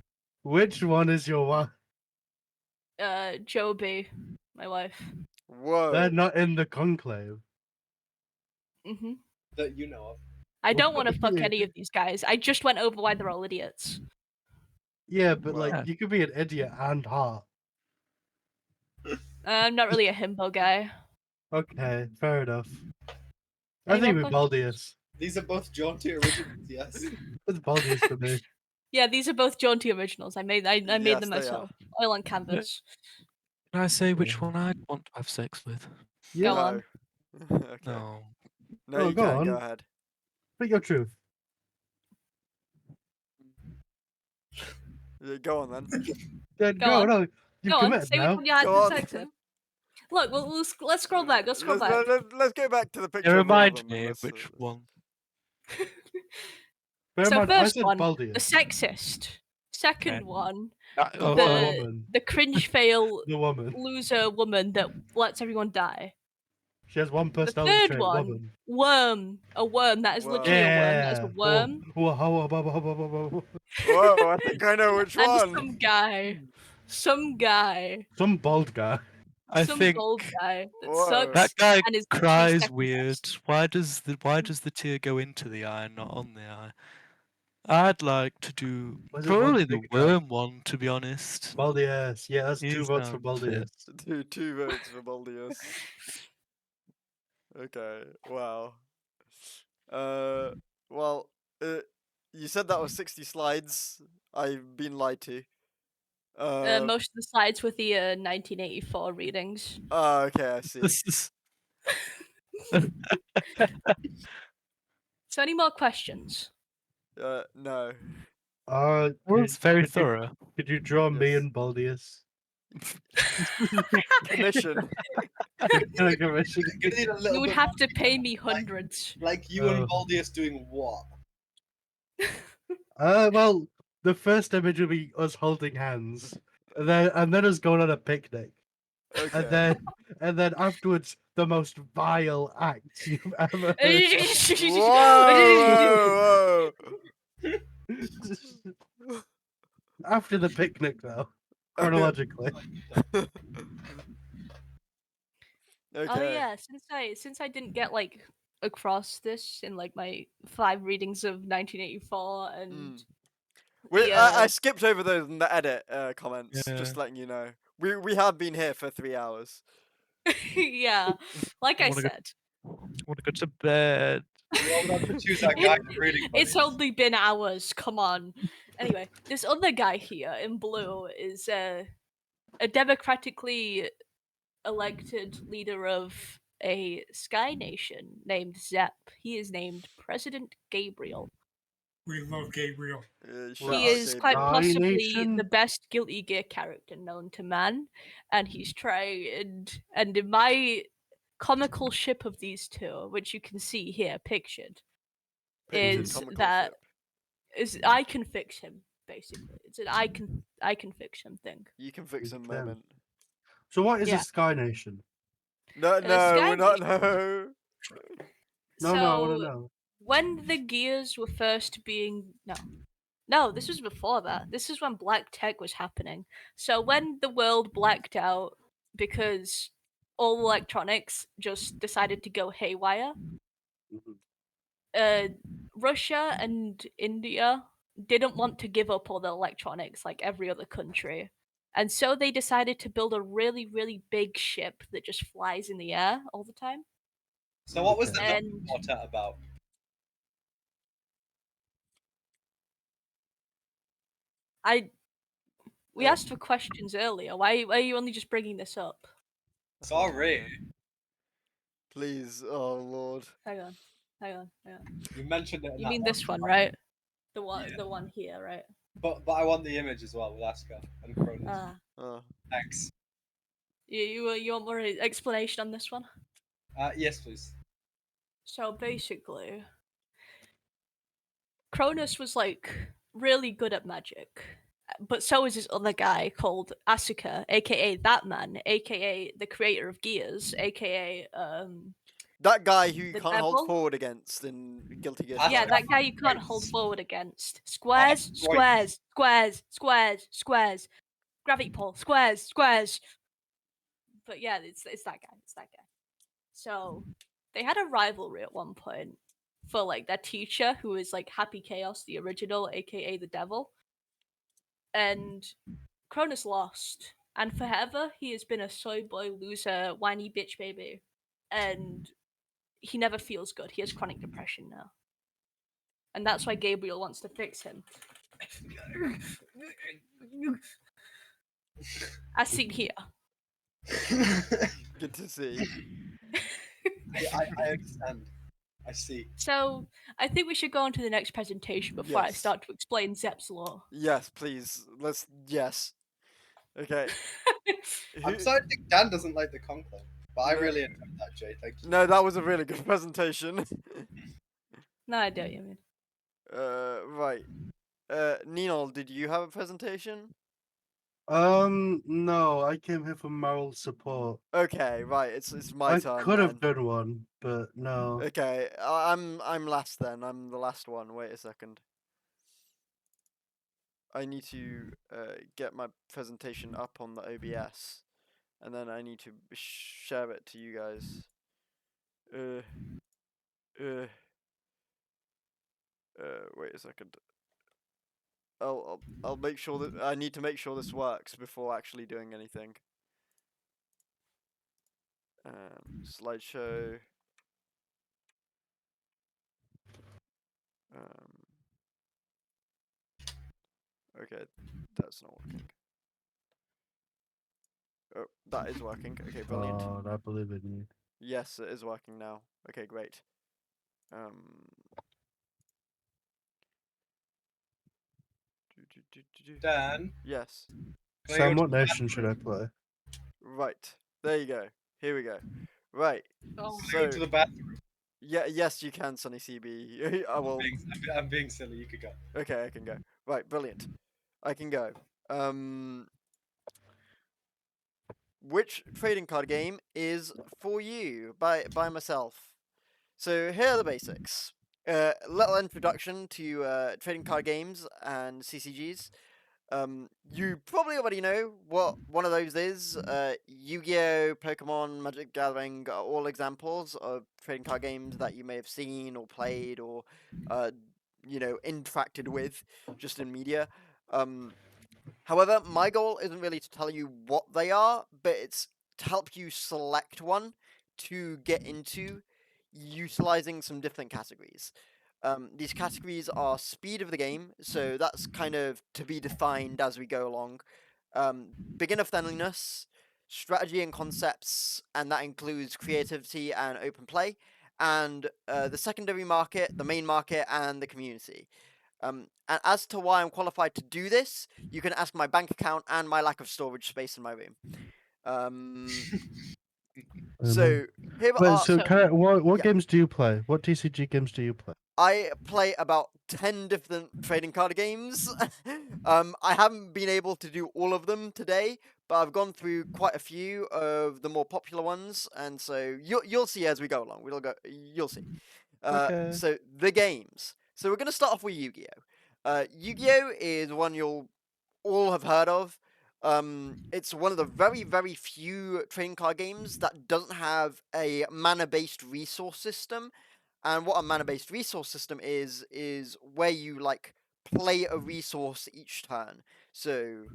Which one is your wife? Joby, my wife. Whoa. They're not in the conclave. hmm That you know of. I don't want to Well, fuck yeah. any of these guys. I just went over why they're all idiots. Yeah, but Wow. like you could be an idiot and hot. I'm not really a himbo guy. Okay, fair enough. I Any think more with questions? Baldius. These are both jaunty originals, yes. It's Baldius for me. Yeah, these are both jaunty originals. I made Yes, them they myself. Oil on canvas. Can I say which Yeah. one I'd want to have sex with? Yeah. Go on. No. Okay. No. No, Oh, you go can. Go on. ahead. Speak your truth. Yeah, go on then. Then Go go, on. no. You've Go on, committed say which now. one you had Go to on. sex with. Look, let's scroll back. Let's scroll back. Let's go back to the picture. You of all of remind them and me of let's- which one. Bear in So mind, I first said one, the Baldius. sexist. Second Okay. one, Oh, The the woman. the cringe fail The woman. loser woman that lets everyone die. She has one The personality third trait, one, woman. worm. A worm. That is literally a worm. That is a worm. Whoa, I think I know which And one. some guy, Some bald guy. I some think bald guy that Whoa. sucks that guy and is literally cries second weird. best. Why does the tear go into the eye and not on the eye? I'd like to do Was it one probably the big guy? worm one, to be honest. Baldius. Yeah, that's He 2 votes for sounds fit. Baldius. Two votes for Baldius. Okay. Wow. Well, you said that was 60 slides. I've been lied to. Most of the slides with the 1984 readings. Oh, okay, I see. This is So, any more questions? No. was very thorough. Could you draw me Yes. and Baldius? Commission. Like a mission. You need a little You would bit have to pay me hundreds. like you and Oh. Baldius doing what? Well, the first image will be us holding hands, and then us going on a picnic, Okay. and then afterwards the most vile act you've ever heard. Whoa, whoa. After the picnic, though, chronologically. Okay. Oh yeah, since I didn't get like across this in like my 5 readings of 1984 and I skipped over those in the edit comments, Yeah. just letting you know. We have been here for 3 hours. yeah, like I wanna go- said, Want to go to bed? You all have to choose that guy for reading. it's buddies. only been hours. Come on. Anyway, this other guy here in blue is a democratically elected leader of a sky nation named Zep. He is named President Gabriel. We love Gabriel. Shout He out is to quite Gabriel. Sky possibly Nation? the best Guilty Gear character known to man, and he's trying. And in my comical ship of these two, which you can see here pictured, Pictured is comical that ship. is I can fix him. Basically, it's an I can fix him thing. You can fix him You can. moment. So what is Yeah. a Sky Nation? No, Sky we're not. Nation. No. No, I want to So know. when the gears were first being no, this was before that. This is when black tech was happening. So when the world blacked out because all electronics just decided to go haywire. Russia and India didn't want to give up all the electronics like every other country. And so they decided to build a really, really big ship that just flies in the air all the time. So what was the Okay. And quartet about? we asked for questions earlier. Why are you only just bringing this up? Sorry, Please, oh lord. Hang on. you mentioned it. In You that mean one. this one, right? The Yeah. one here, right? But I want the image as well with Asuka and Cronus. Oh. Thanks. You want more explanation on this one? Yes, please. So basically, Cronus was like really good at magic, but so is this other guy called Asuka, aka that man, aka the creator of Gears, aka That guy who you The can't hold devil? forward against in Guilty Gear Asuka. yeah, Strive. that guy you can't hold Right. forward against. Squares, Right. squares. Gravity pull, squares. But yeah, it's that guy. It's that guy. So they had a rivalry at one point for like their teacher, who is like Happy Chaos, the original, aka the devil. And Cronus lost. And forever he has been a soy boy loser, whiny bitch baby. And he never feels good. He has chronic depression now. And that's why Gabriel wants to fix him. As seen here. Good to see. I understand. I see. So I think we should go on to the next presentation before I Yes. start to explain Zep's law. Yes, please. Yes. Okay. I'm Who- sorry Dick Dan doesn't like the conclave, but I No. really enjoyed that, Jay. Thank you. No, that was a really good presentation. No, I don't, you mean. Right. Ninol, did you have a presentation? No, I came here for moral support. Okay, right. It's my I turn. could have then. done one, but no. Okay, I'm last then. I'm the last one. Wait a second. I need to get my presentation up on the OBS, and then I need to share it to you guys. Wait a second. I'll make sure that I need to make sure this works before actually doing anything. Slideshow. Okay, that's not working. Oh, that is working. Okay, brilliant. Oh, I believe in you. Yes, it is working now. Okay, great. Dan, Yes. can I Sam, go what to the nation should I play? Right. There you go. Here we go. Right. Oh. Can I go to So the bathroom? yeah, yes, you can, Sunny CB. I will. I'm being silly. You could go. Okay, I can go. Right, brilliant. I can go. Which trading card game is for you by myself? So here are the basics. Little introduction to trading card games and CCGs. You probably already know what one of those is. Yu-Gi-Oh, Pokemon, Magic Gathering are all examples of trading card games that you may have seen or played or, interacted with just in media. However, my goal isn't really to tell you what they are, but it's to help you select one to get into utilizing some different categories. These categories are speed of the game, so that's kind of to be defined as we go along. Beginner friendliness, strategy and concepts, and that includes creativity and open play, and the secondary market, the main market, and the community. And as to why I'm qualified to do this, you can ask my bank account and my lack of storage space in my room. So here Wait, are. so So- can I, what yeah. games do you play? What TCG games do you play? I play about 10 different trading card games. I haven't been able to do all of them today, but I've gone through quite a few of the more popular ones, and so you'll see as we go along. You'll see. Okay. So the games. So we're going to start off with Yu-Gi-Oh. Yu-Gi-Oh is one you'll all have heard of. It's one of the very, very few trading card games that doesn't have a mana-based resource system. And what a mana-based resource system is where you like play a resource each turn. So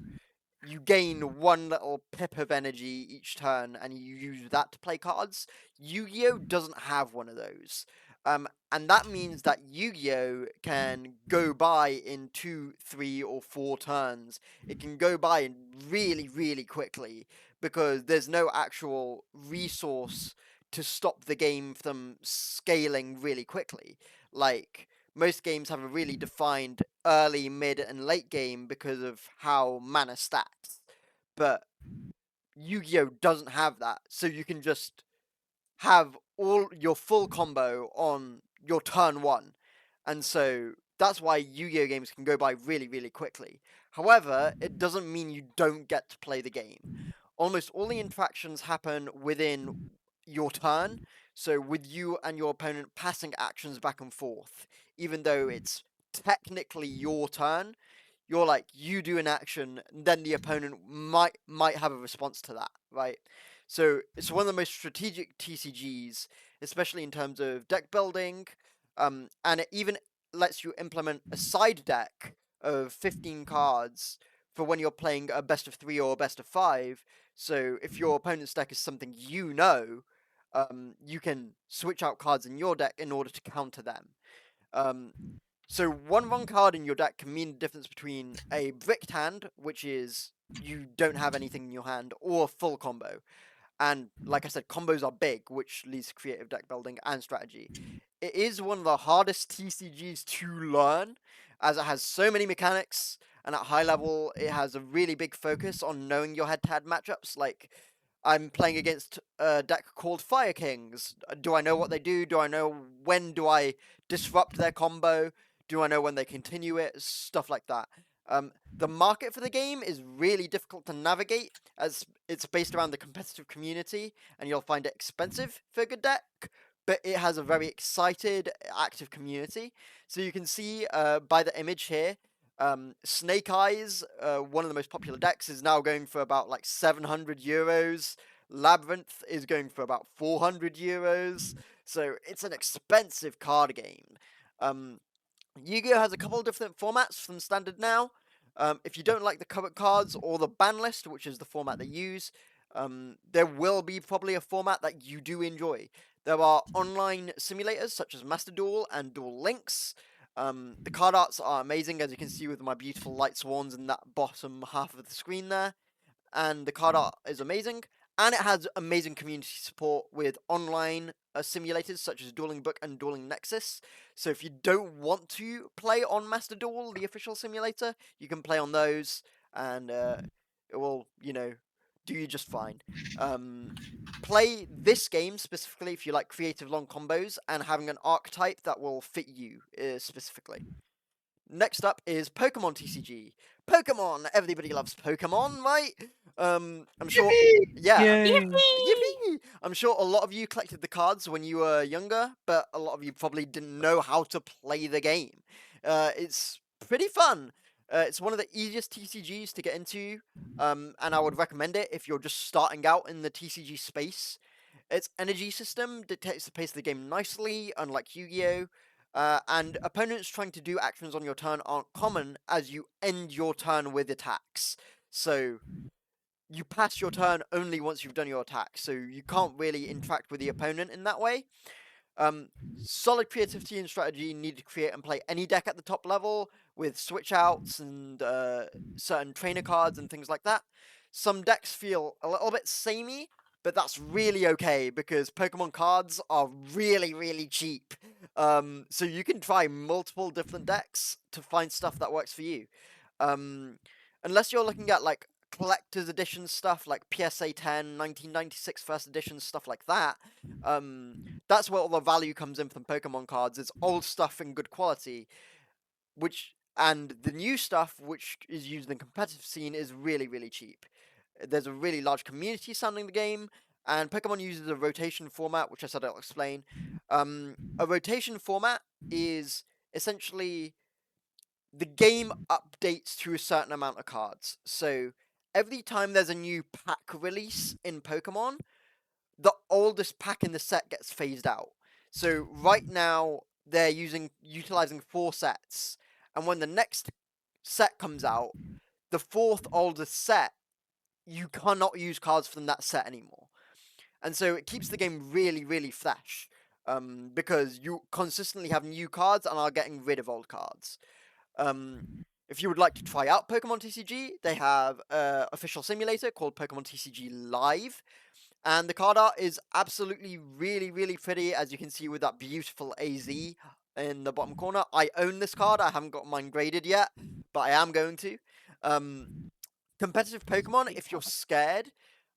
you gain one little pip of energy each turn, and you use that to play cards. Yu-Gi-Oh doesn't have one of those. And that means that Yu-Gi-Oh can go by in 2, 3, or 4 turns. It can go by really, really quickly because there's no actual resource to stop the game from scaling really quickly. Like, most games have a really defined early, mid, and late game because of how mana stacks. But Yu-Gi-Oh doesn't have that, so you can just have all your full combo on your turn 1. And so that's why Yu-Gi-Oh games can go by really, really quickly. However, it doesn't mean you don't get to play the game. Almost all the interactions happen within your turn, so with you and your opponent passing actions back and forth, even though it's technically your turn. You're like, you do an action, then the opponent might have a response to that, right? So it's one of the most strategic TCGs, especially in terms of deck building, and it even lets you implement a side deck of 15 cards for when you're playing a best of 3 or a best of 5. So if your opponent's deck is something you know, you can switch out cards in your deck in order to counter them. So one wrong card in your deck can mean the difference between a bricked hand, which is you don't have anything in your hand, or a full combo. And like I said, combos are big, which leads to creative deck building and strategy. It is one of the hardest TCGs to learn, as it has so many mechanics, and at high level, it has a really big focus on knowing your head-to-head matchups. Like, I'm playing against a deck called Fire Kings. Do I know what they do? Do I know when do I disrupt their combo? Do I know when they continue it? Stuff like that. The market for the game is really difficult to navigate as it's based around the competitive community, and you'll find it expensive for a good deck, but it has a very excited, active community. So you can see by the image here, Snake Eyes, one of the most popular decks, is now going for about like 700 euros. Labyrinth is going for about 400 euros. So it's an expensive card game. Yu-Gi-Oh has a couple of different formats from standard now. If you don't like the covered cards or the ban list, which is the format they use, there will be probably a format that you do enjoy. There are online simulators such as Master Duel and Duel Links. The card arts are amazing, as you can see with my beautiful light swans in that bottom half of the screen there. And the card art is amazing. And it has amazing community support with online simulators such as Dueling Book and Dueling Nexus. So if you don't want to play on Master Duel, the official simulator, you can play on those, and it will, do you just fine. Play this game specifically if you like creative long combos and having an archetype that will fit you specifically. Next up is Pokemon TCG. Pokemon! Everybody loves Pokemon, right? I'm sure. Yeah. Yay. Yippee! I'm sure a lot of you collected the cards when you were younger, but a lot of you probably didn't know how to play the game. It's pretty fun. It's one of the easiest TCGs to get into, and I would recommend it if you're just starting out in the TCG space. Its energy system dictates the pace of the game nicely, unlike Yu-Gi-Oh! And opponents trying to do actions on your turn aren't common, as you end your turn with attacks. So you pass your turn only once you've done your attack, so you can't really interact with the opponent in that way. Solid creativity and strategy needed to create and play any deck at the top level with switch outs and certain trainer cards and things like that. Some decks feel a little bit samey, but that's really okay because Pokemon cards are really, really cheap. So you can try multiple different decks to find stuff that works for you. Unless you're looking at like collector's edition stuff like PSA 10, 1996 first edition, stuff like that. That's where all the value comes in from Pokemon cards. It's old stuff in good quality, and the new stuff, which is used in the competitive scene, is really, really cheap. There's a really large community surrounding the game, and Pokemon uses a rotation format, which I said I'll explain. A rotation format is essentially the game updates to a certain amount of cards. So every time there's a new pack release in Pokemon, the oldest pack in the set gets phased out. So right now they're utilizing 4 sets, and when the next set comes out, the 4th oldest set, you cannot use cards from that set anymore. And so it keeps the game really, really fresh, because you consistently have new cards and are getting rid of old cards. If you would like to try out Pokemon TCG, they have an official simulator called Pokemon TCG Live. And the card art is absolutely really, really pretty, as you can see with that beautiful AZ in the bottom corner. I own this card. I haven't got mine graded yet, but I am going to. Competitive Pokemon, if you're scared,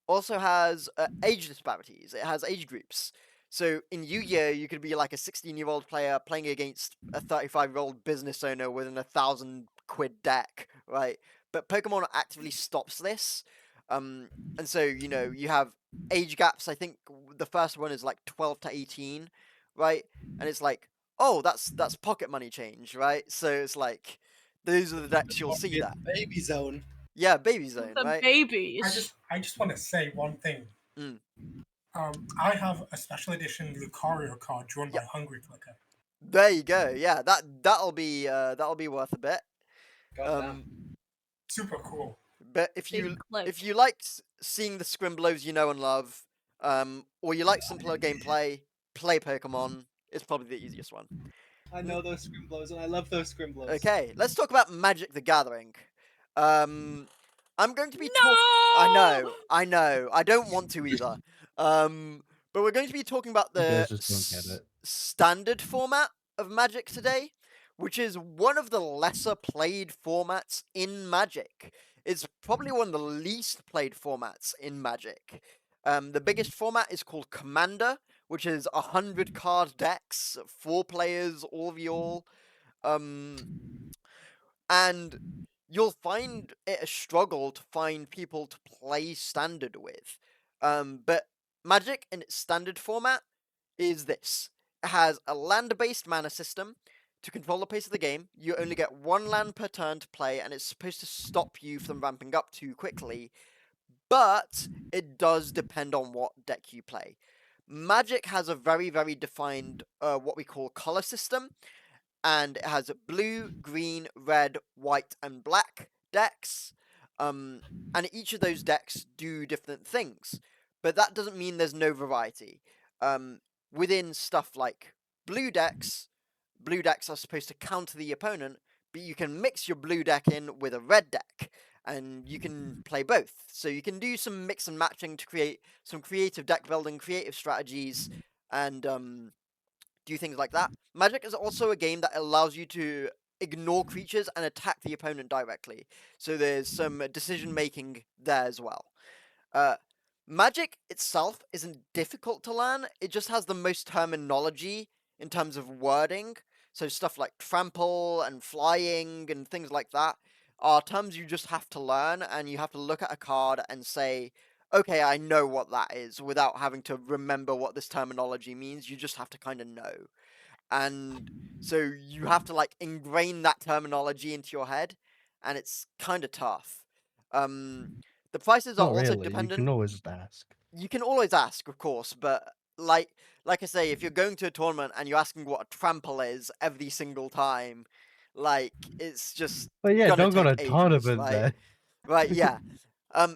also has age disparities. It has age groups. So in Yu-Gi-Oh, you could be like a 16-year-old player playing against a 35-year-old business owner with an 1,000 quid deck, right? But Pokemon actively stops this. And so, you have age gaps. I think the first one is like 12 to 18, right? And it's like, oh, that's pocket money change, right? So it's like, those are the decks you'll see that. Baby zone. Yeah, Baby Zone, The right? babies. I just want to say one thing. Mm. I have a special edition Lucario card drawn by Hungry Clicker. There you go. Yeah, that'll be worth a bit. Goddamn. Super cool. But if you like seeing the scrimblows you know and love, or you like simpler gameplay, play Pokemon. It's probably the easiest one. I know those scrimblows, and I love those scrimblows. Okay, let's talk about Magic the Gathering. I'm going to be No! I know. I don't want to either. But we're going to be talking about You the guys just don't get it. standard format of Magic today, which is one of the lesser played formats in Magic. It's probably one of the least played formats in Magic. The biggest format is called Commander, which is 100 card decks, 4 players, all of you all. And you'll find it a struggle to find people to play Standard with. But Magic in its standard format is this. It has a land-based mana system. To control the pace of the game, you only get 1 land per turn to play, and it's supposed to stop you from ramping up too quickly. But it does depend on what deck you play. Magic has a very, very defined what we call color system, and it has blue, green, red, white, and black decks. And each of those decks do different things, but that doesn't mean there's no variety. Within stuff like blue decks are supposed to counter the opponent, but you can mix your blue deck in with a red deck, and you can play both. So you can do some mix and matching to create some creative deck building, creative strategies, and do things like that. Magic is also a game that allows you to ignore creatures and attack the opponent directly. So there's some decision making there as well. Magic itself isn't difficult to learn. It just has the most terminology in terms of wording. So stuff like trample and flying and things like that are terms you just have to learn, and you have to look at a card and say, okay, I know what that is, without having to remember what this terminology means. You just have to kind of know. And so you have to like ingrain that terminology into your head, and it's kind of tough. The prices are Not also really. dependent. You can always ask. You can always ask, of course, but like I say, if you're going to a tournament and you're asking what a trample is every single time, like it's just But yeah, gonna don't go to a take ages, tournament right? then. Right, yeah.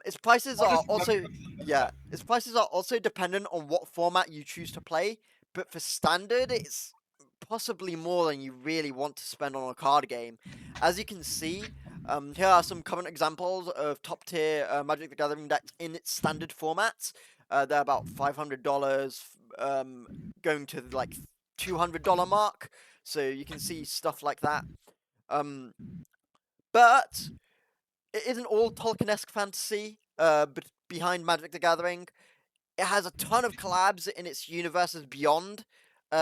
Its prices What are is also Magic? its prices are also dependent on what format you choose to play. But for standard, it's possibly more than you really want to spend on a card game. As you can see, here are some current examples of top tier Magic the Gathering decks in its standard formats. They're about $500, going to like $200 mark. So you can see stuff like that. But it isn't all Tolkien-esque fantasy but behind Magic the Gathering. It has a ton of collabs in its Universes Beyond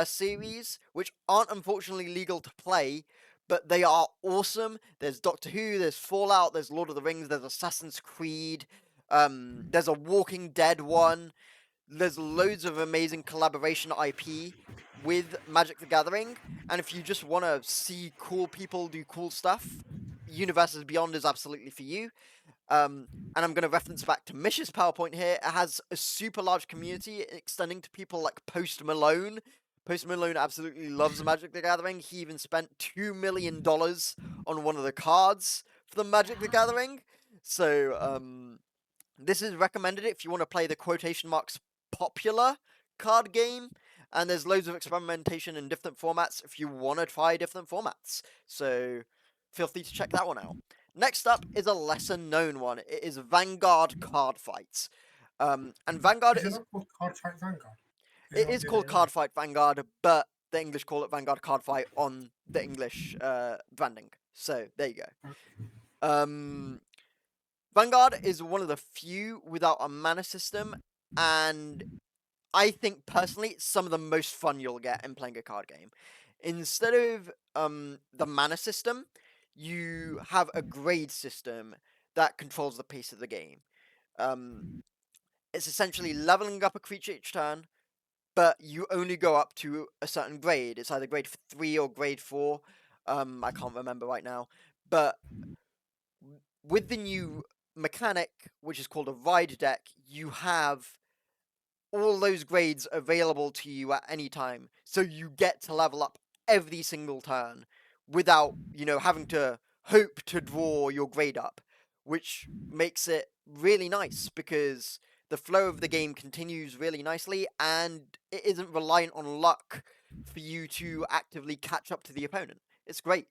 series, which aren't unfortunately legal to play, but they are awesome. There's Doctor Who, there's Fallout, there's Lord of the Rings, there's Assassin's Creed, there's a Walking Dead one. There's loads of amazing collaboration IP with Magic the Gathering, and if you just want to see cool people do cool stuff, Universes Beyond is absolutely for you. And I'm going to reference back to Mish's PowerPoint here. It has a super large community extending to people like Post Malone. Post Malone absolutely loves Magic the Gathering. He even spent $2 million on one of the cards for the Magic the Gathering. So, this is recommended if you want to play the quotation marks popular card game. And there's loads of experimentation in different formats if you want to try different formats. So, feel free to check that one out. Next up is a lesser known one. It is Vanguard Card Fight. And Vanguard Is it is not called Card Fight Vanguard? it is called Card Fight Vanguard, but the English call it Vanguard Card Fight on the English branding. So there you go. Vanguard is one of the few without a mana system, and I think personally it's some of the most fun you'll get in playing a card game. Instead of the mana system, you have a grade system that controls the pace of the game. It's essentially leveling up a creature each turn, but you only go up to a certain grade. It's either grade 3 or grade 4. I can't remember right now. But with the new mechanic, which is called a ride deck, you have all those grades available to you at any time. So you get to level up every single turn without, having to hope to draw your grade up, which makes it really nice because the flow of the game continues really nicely and it isn't reliant on luck for you to actively catch up to the opponent. It's great.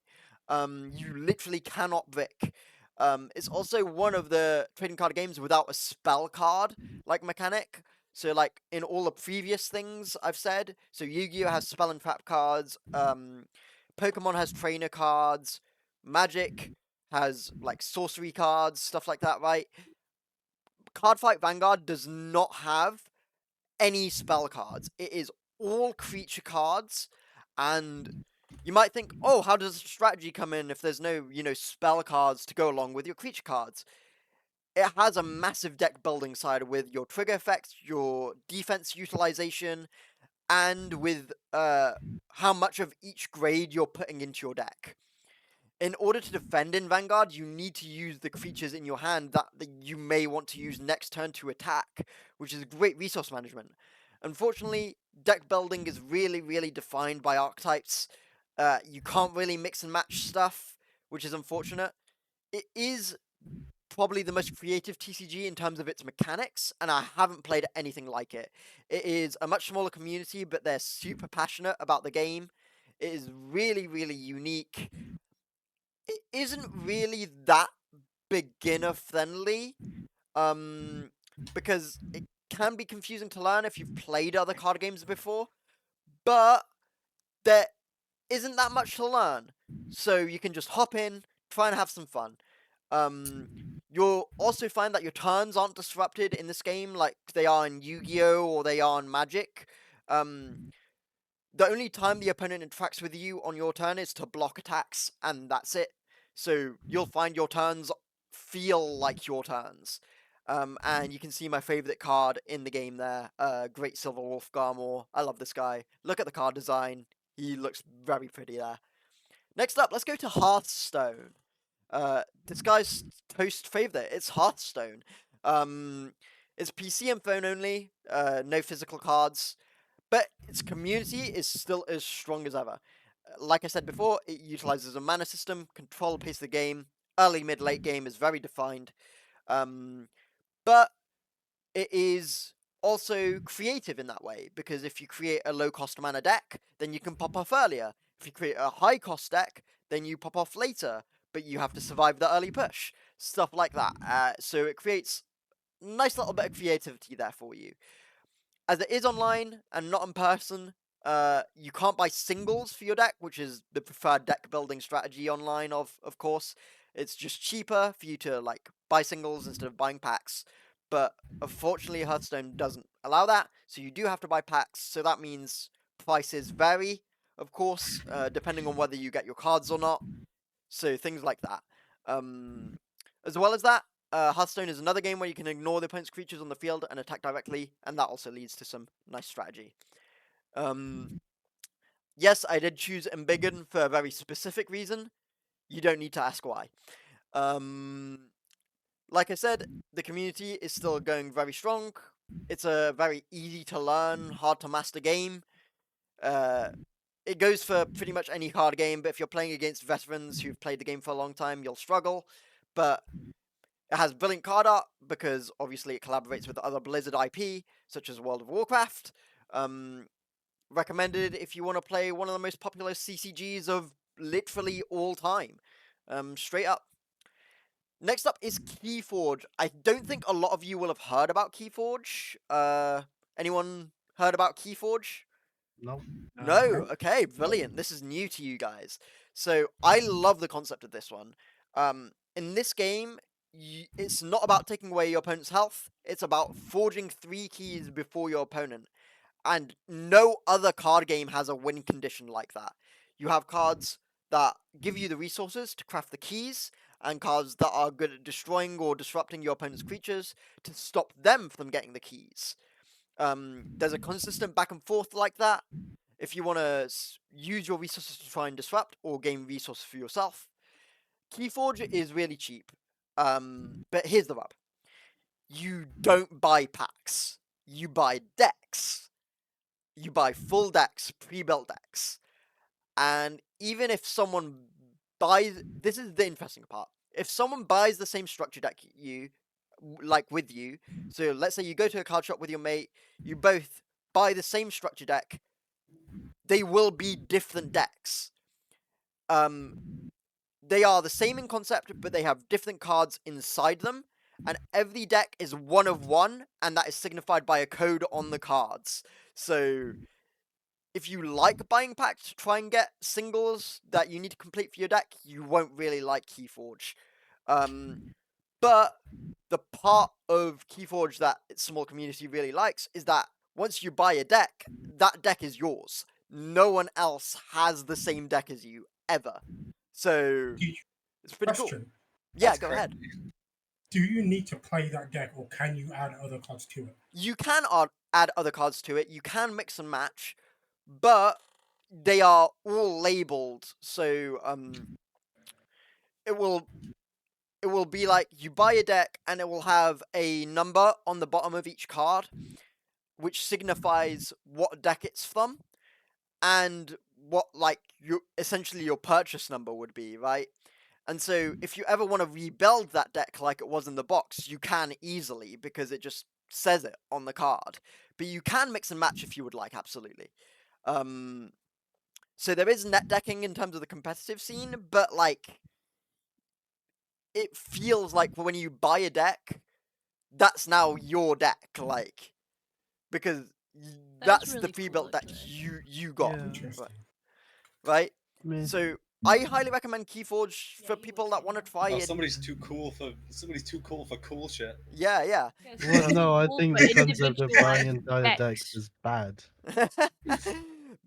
You literally cannot brick. It's also one of the trading card games without a spell card like mechanic. So, like, in all the previous things I've said, so Yu-Gi-Oh! Has spell and trap cards, Pokemon has trainer cards, Magic has, like, sorcery cards, stuff like that, right? Card Fight Vanguard does not have any spell cards. It is all creature cards, and you might think, oh, how does strategy come in if there's no, spell cards to go along with your creature cards? It has a massive deck building side with your trigger effects, your defense utilization, and with how much of each grade you're putting into your deck. In order to defend in Vanguard, you need to use the creatures in your hand that you may want to use next turn to attack, which is great resource management. Unfortunately, deck building is really, really defined by archetypes. You can't really mix and match stuff, which is unfortunate. It is probably the most creative TCG in terms of its mechanics, and I haven't played anything like it. It is a much smaller community, but they're super passionate about the game. It is really, really unique. It isn't really that beginner friendly, because it can be confusing to learn if you've played other card games before, but there isn't that much to learn. So you can just hop in, try and have some fun. You'll also find that your turns aren't disrupted in this game like they are in Yu-Gi-Oh! Or they are in Magic. The only time the opponent interacts with you on your turn is to block attacks, and that's it. So you'll find your turns feel like your turns. And you can see my favorite card in the game there, Great Silver Wolf Garmor. I love this guy. Look at the card design. He looks very pretty there. Next up, let's go to Hearthstone. This guy's toast favorite. It's Hearthstone. It's PC and phone only. No physical cards, but its community is still as strong as ever. Like I said before, it utilizes a mana system, control the pace of the game. Early, mid, late game is very defined, but it is also creative in that way because if you create a low cost mana deck, then you can pop off earlier. If you create a high cost deck, then you pop off later, but you have to survive the early push. Stuff like that. So it creates a nice little bit of creativity there for you. As it is online and not in person, you can't buy singles for your deck, which is the preferred deck building strategy online, of course. It's just cheaper for you to, like, buy singles instead of buying packs. But unfortunately, Hearthstone doesn't allow that, so you do have to buy packs, so that means prices vary, of course, depending on whether you get your cards or not. So things like that. As well as that, Hearthstone is another game where you can ignore the opponent's creatures on the field and attack directly, and that also leads to some nice strategy. Yes, I did choose Embiggen for a very specific reason. You don't need to ask why. like I said, the community is still going very strong. It's a very easy to learn, hard to master game. It goes for pretty much any card game, but if you're playing against veterans who've played the game for a long time, you'll struggle. But it has brilliant card art because obviously it collaborates with other Blizzard IP, such as World of Warcraft. Recommended if you want to play one of the most popular CCGs of literally all time. Straight up. Next up is Keyforge. I don't think a lot of you will have heard about Keyforge. Anyone heard about Keyforge? No. No? Okay, brilliant. This is new to you guys. So, I love the concept of this one. In this game, it's not about taking away your opponent's health. It's about forging 3 keys before your opponent. And no other card game has a win condition like that. You have cards that give you the resources to craft the keys, and cards that are good at destroying or disrupting your opponent's creatures to stop them from getting the keys. There's a consistent back and forth like that. If you want to use your resources to try and disrupt or gain resources for yourself, Keyforge is really cheap. But here's the rub. You don't buy packs. You buy decks. You buy full decks, pre-built decks. And even if someone buys... This is the interesting part. If someone buys the same structure deck with you, so let's say you go to a card shop with your mate, you both buy the same structure deck, they will be different decks. They are the same in concept, but they have different cards inside them, and every deck is one of one, and that is signified by a code on the cards. So if you like buying packs to try and get singles that you need to complete for your deck, you won't really like Keyforge. But the part of Keyforge that its small community really likes is that once you buy a deck, that deck is yours. No one else has the same deck as you, ever. So, it's pretty cool. Question. Yeah, That's go great. ahead. Do you need to play that deck, or can you add other cards to it? You can add other cards to it. You can mix and match, but they are all labeled. So it will be like you buy a deck and it will have a number on the bottom of each card, which signifies what deck it's from, and what essentially your purchase number would be, right? And so if you ever want to rebuild that deck like it was in the box, you can easily, because it just says it on the card. But you can mix and match if you would like, absolutely. So there is net decking in terms of the competitive scene, but it feels like when you buy a deck, that's now your deck, because that's the really pre-built cool, deck actually. you got, Yeah. Interesting. right? Meh. So I highly recommend Keyforge for people that want to try Oh, it. somebody's too cool for cool shit. Yeah, yeah. Well, no, I Cool think for the concept of buying individualized entire decks decks. is bad.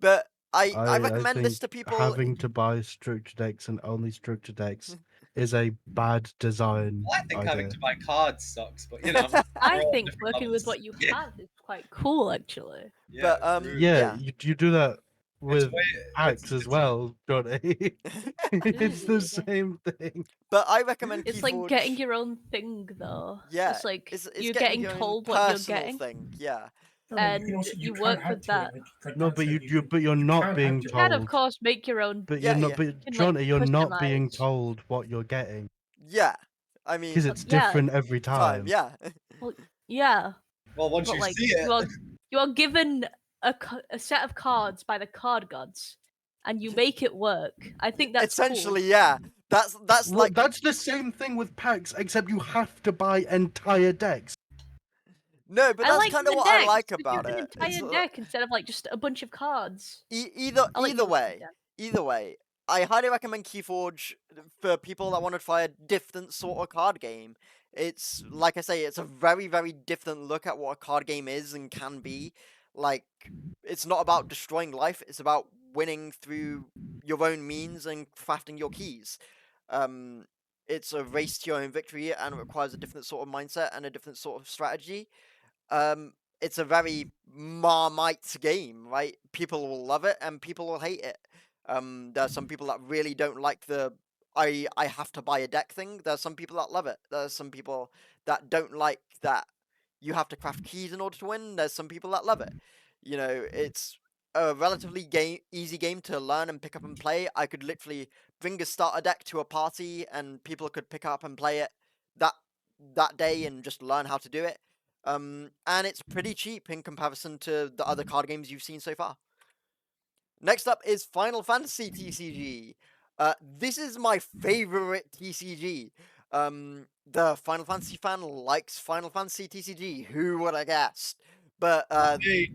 But I I recommend this think to people. having to buy structure decks and only structure decks is a bad design I think having idea. to buy cards sucks, but you know. I we're all think different working with levels. what you have is quite cool, actually. Yeah, But, true. Yeah, yeah. you do that with way- packs as well, Johnny. It's the same thing. But I recommend It's Keyforge. like getting your own thing, though. Yeah, It's like it's you're getting getting your own told what you're personal getting, thing. Yeah. No, and you you can work add with to that. it. Like No, Dan but said, you're you not can add being to it. You can, of told. course, make your own. But Yeah, you're not. yeah. But You can, Johnny, you're not being customize. told what you're getting Yeah. I mean, because it's yeah, different every time. Yeah. Well, yeah, Well, once but you like see it, you are given a set of cards by the card gods, and you make it work. I think that's Essentially, cool. yeah. That's Well, like that's the same thing with packs, except you have to buy entire decks. no, but I that's like kind the of what I decks. like You about give an it. entire deck instead of just a bunch of cards. Either I'll let you way, I highly recommend Keyforge for people that want to try a different sort of card game. It's like I say, it's a very, very different look at what a card game is and can be. Like, it's not about destroying life; it's about winning through your own means and crafting your keys. It's a race to your own victory, and it requires a different sort of mindset and a different sort of strategy. It's a very Marmite game, right? People will love it and people will hate it. There are some people that really don't like the I have to buy a deck thing. There's some people that love it. There's some people that don't like that you have to craft keys in order to win. There's some people that love it. You know, it's a relatively easy game to learn and pick up and play. I could literally bring a starter deck to a party and people could pick up and play it that day and just learn how to do it. And it's pretty cheap in comparison to the other card games you've seen so far. Next up is Final Fantasy TCG. This is my favorite TCG. The Final Fantasy fan likes Final Fantasy TCG. Who would have guessed? But Hey,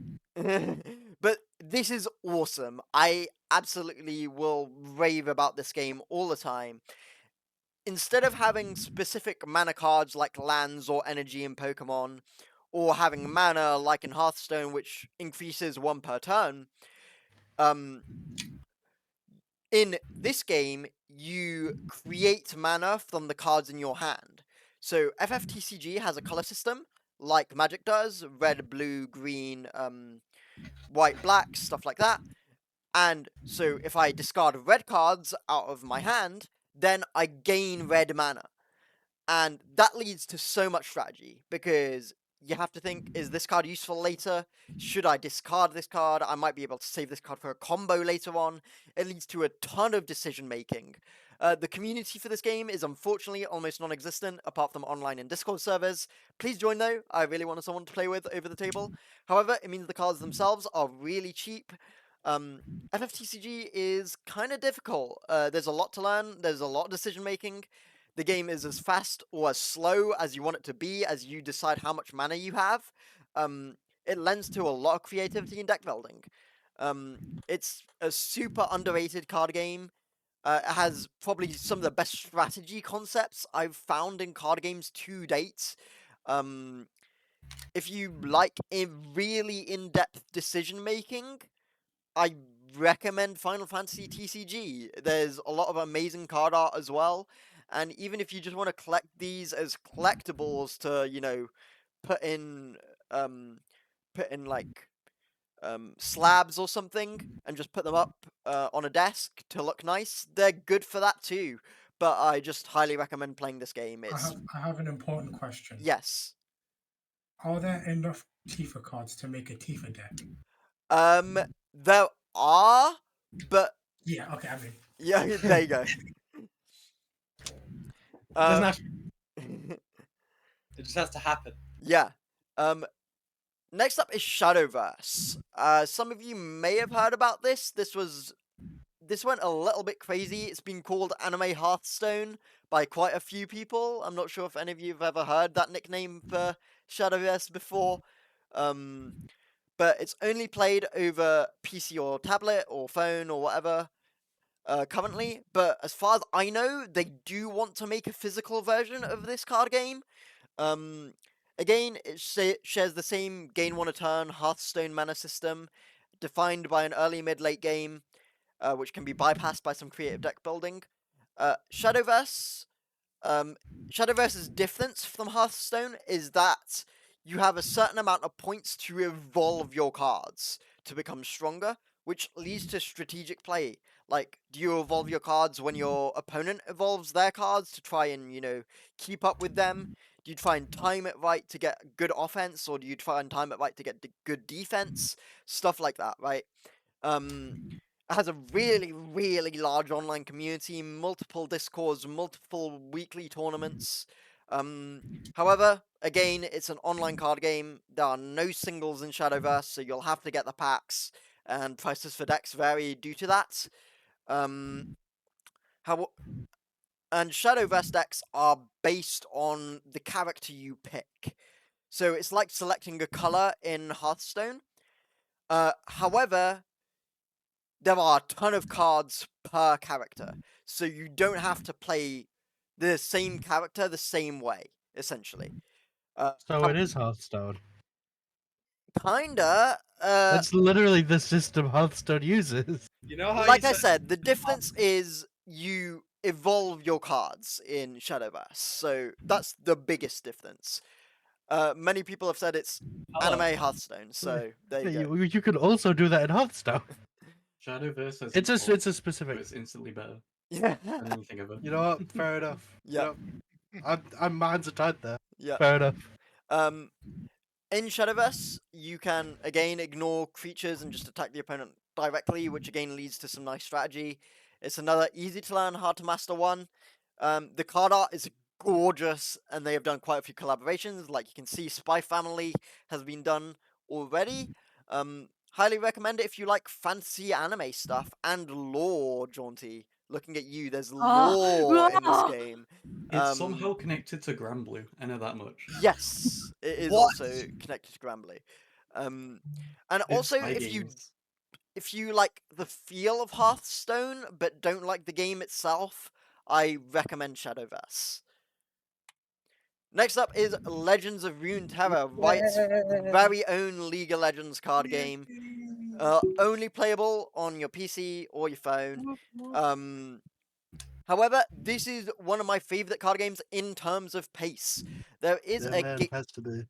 but this is awesome. I absolutely will rave about this game all the time. Instead of having specific mana cards like lands or energy in Pokemon, or having mana like in Hearthstone, which increases 1 per turn, in this game, you create mana from the cards in your hand. So FFTCG has a color system, like Magic does, red, blue, green, white, black, stuff like that. And so if I discard red cards out of my hand, then I gain red mana. And that leads to so much strategy, because you have to think, is this card useful later? Should I discard this card? I might be able to save this card for a combo later on. It leads to a ton of decision making. The community for this game is unfortunately almost non-existent, apart from online and Discord servers. Please join though, I really want someone to play with over the table. However, it means the cards themselves are really cheap. FFTCG is kind of difficult. There's a lot to learn, there's a lot of decision making. The game is as fast or as slow as you want it to be, as you decide how much mana you have. It lends to a lot of creativity in deck building. It's a super underrated card game. It has probably some of the best strategy concepts I've found in card games to date. If you like a really in-depth decision making, I recommend Final Fantasy TCG. There's a lot of amazing card art as well. And even if you just want to collect these as collectibles to, you know, put in like slabs or something and just put them up on a desk to look nice, they're good for that too. But I just highly recommend playing this game. I have an important question. Yes. Are there enough Tifa cards to make a Tifa deck? There are, but Yeah, okay, I mean. yeah, there you go. Doesn't have it just has to happen. Yeah. Next up is Shadowverse. Some of you may have heard about this. This went a little bit crazy. It's been called Anime Hearthstone by quite a few people. I'm not sure if any of you have ever heard that nickname for Shadowverse before. But it's only played over PC or tablet or phone or whatever currently. But as far as I know, they do want to make a physical version of this card game. Again, it shares the same gain 1 a turn Hearthstone mana system, defined by an early, mid, late game, which can be bypassed by some creative deck building. Shadowverse's difference from Hearthstone is that you have a certain amount of points to evolve your cards to become stronger, which leads to strategic play. Like, do you evolve your cards when your opponent evolves their cards to try and, you know, keep up with them? Do you try and time it right to get good offense, or do you try and time it right to get good defense? Stuff like that, right? It has a really, really large online community, multiple discords, multiple weekly tournaments. However, again, it's an online card game. There are no singles in Shadowverse, so you'll have to get the packs, and prices for decks vary due to that. And Shadowverse decks are based on the character you pick. So it's like selecting a color in Hearthstone. However, there are a ton of cards per character. So you don't have to play the same character the same way, essentially. So it is Hearthstone. Kinda. That's literally the system Hearthstone uses. You know how Like you I said said, the difference is you evolve your cards in Shadowverse. So that's the biggest difference. Many people have said it's Hello. anime Hearthstone, so there you go. You can also do that in Hearthstone. Shadowverse has It's a support, it's a specific. so it's instantly better. Yeah. I didn't even think of it. You know what? Fair enough. Yeah. You know, I'm my hands are tied there. Yeah. Fair enough. In Shadowverse, you can again ignore creatures and just attack the opponent directly, which again leads to some nice strategy. It's another easy to learn, hard to master one. The card art is gorgeous, and they have done quite a few collaborations. Like you can see, Spy Family has been done already. Highly recommend it if you like fantasy anime stuff and lore, Jaunty. Looking at you, there's lore in this game. It's somehow connected to Granblue. I know that much. Yes, it is What? also connected to Granblue. And It's also, spy if you like the feel of Hearthstone but don't like the game itself, I recommend Shadowverse. Next up is Legends of Runeterra, Riot's very own League of Legends card game. Only playable on your PC or your phone. However, this is one of my favorite card games in terms of pace. There is Yeah, man, has to be.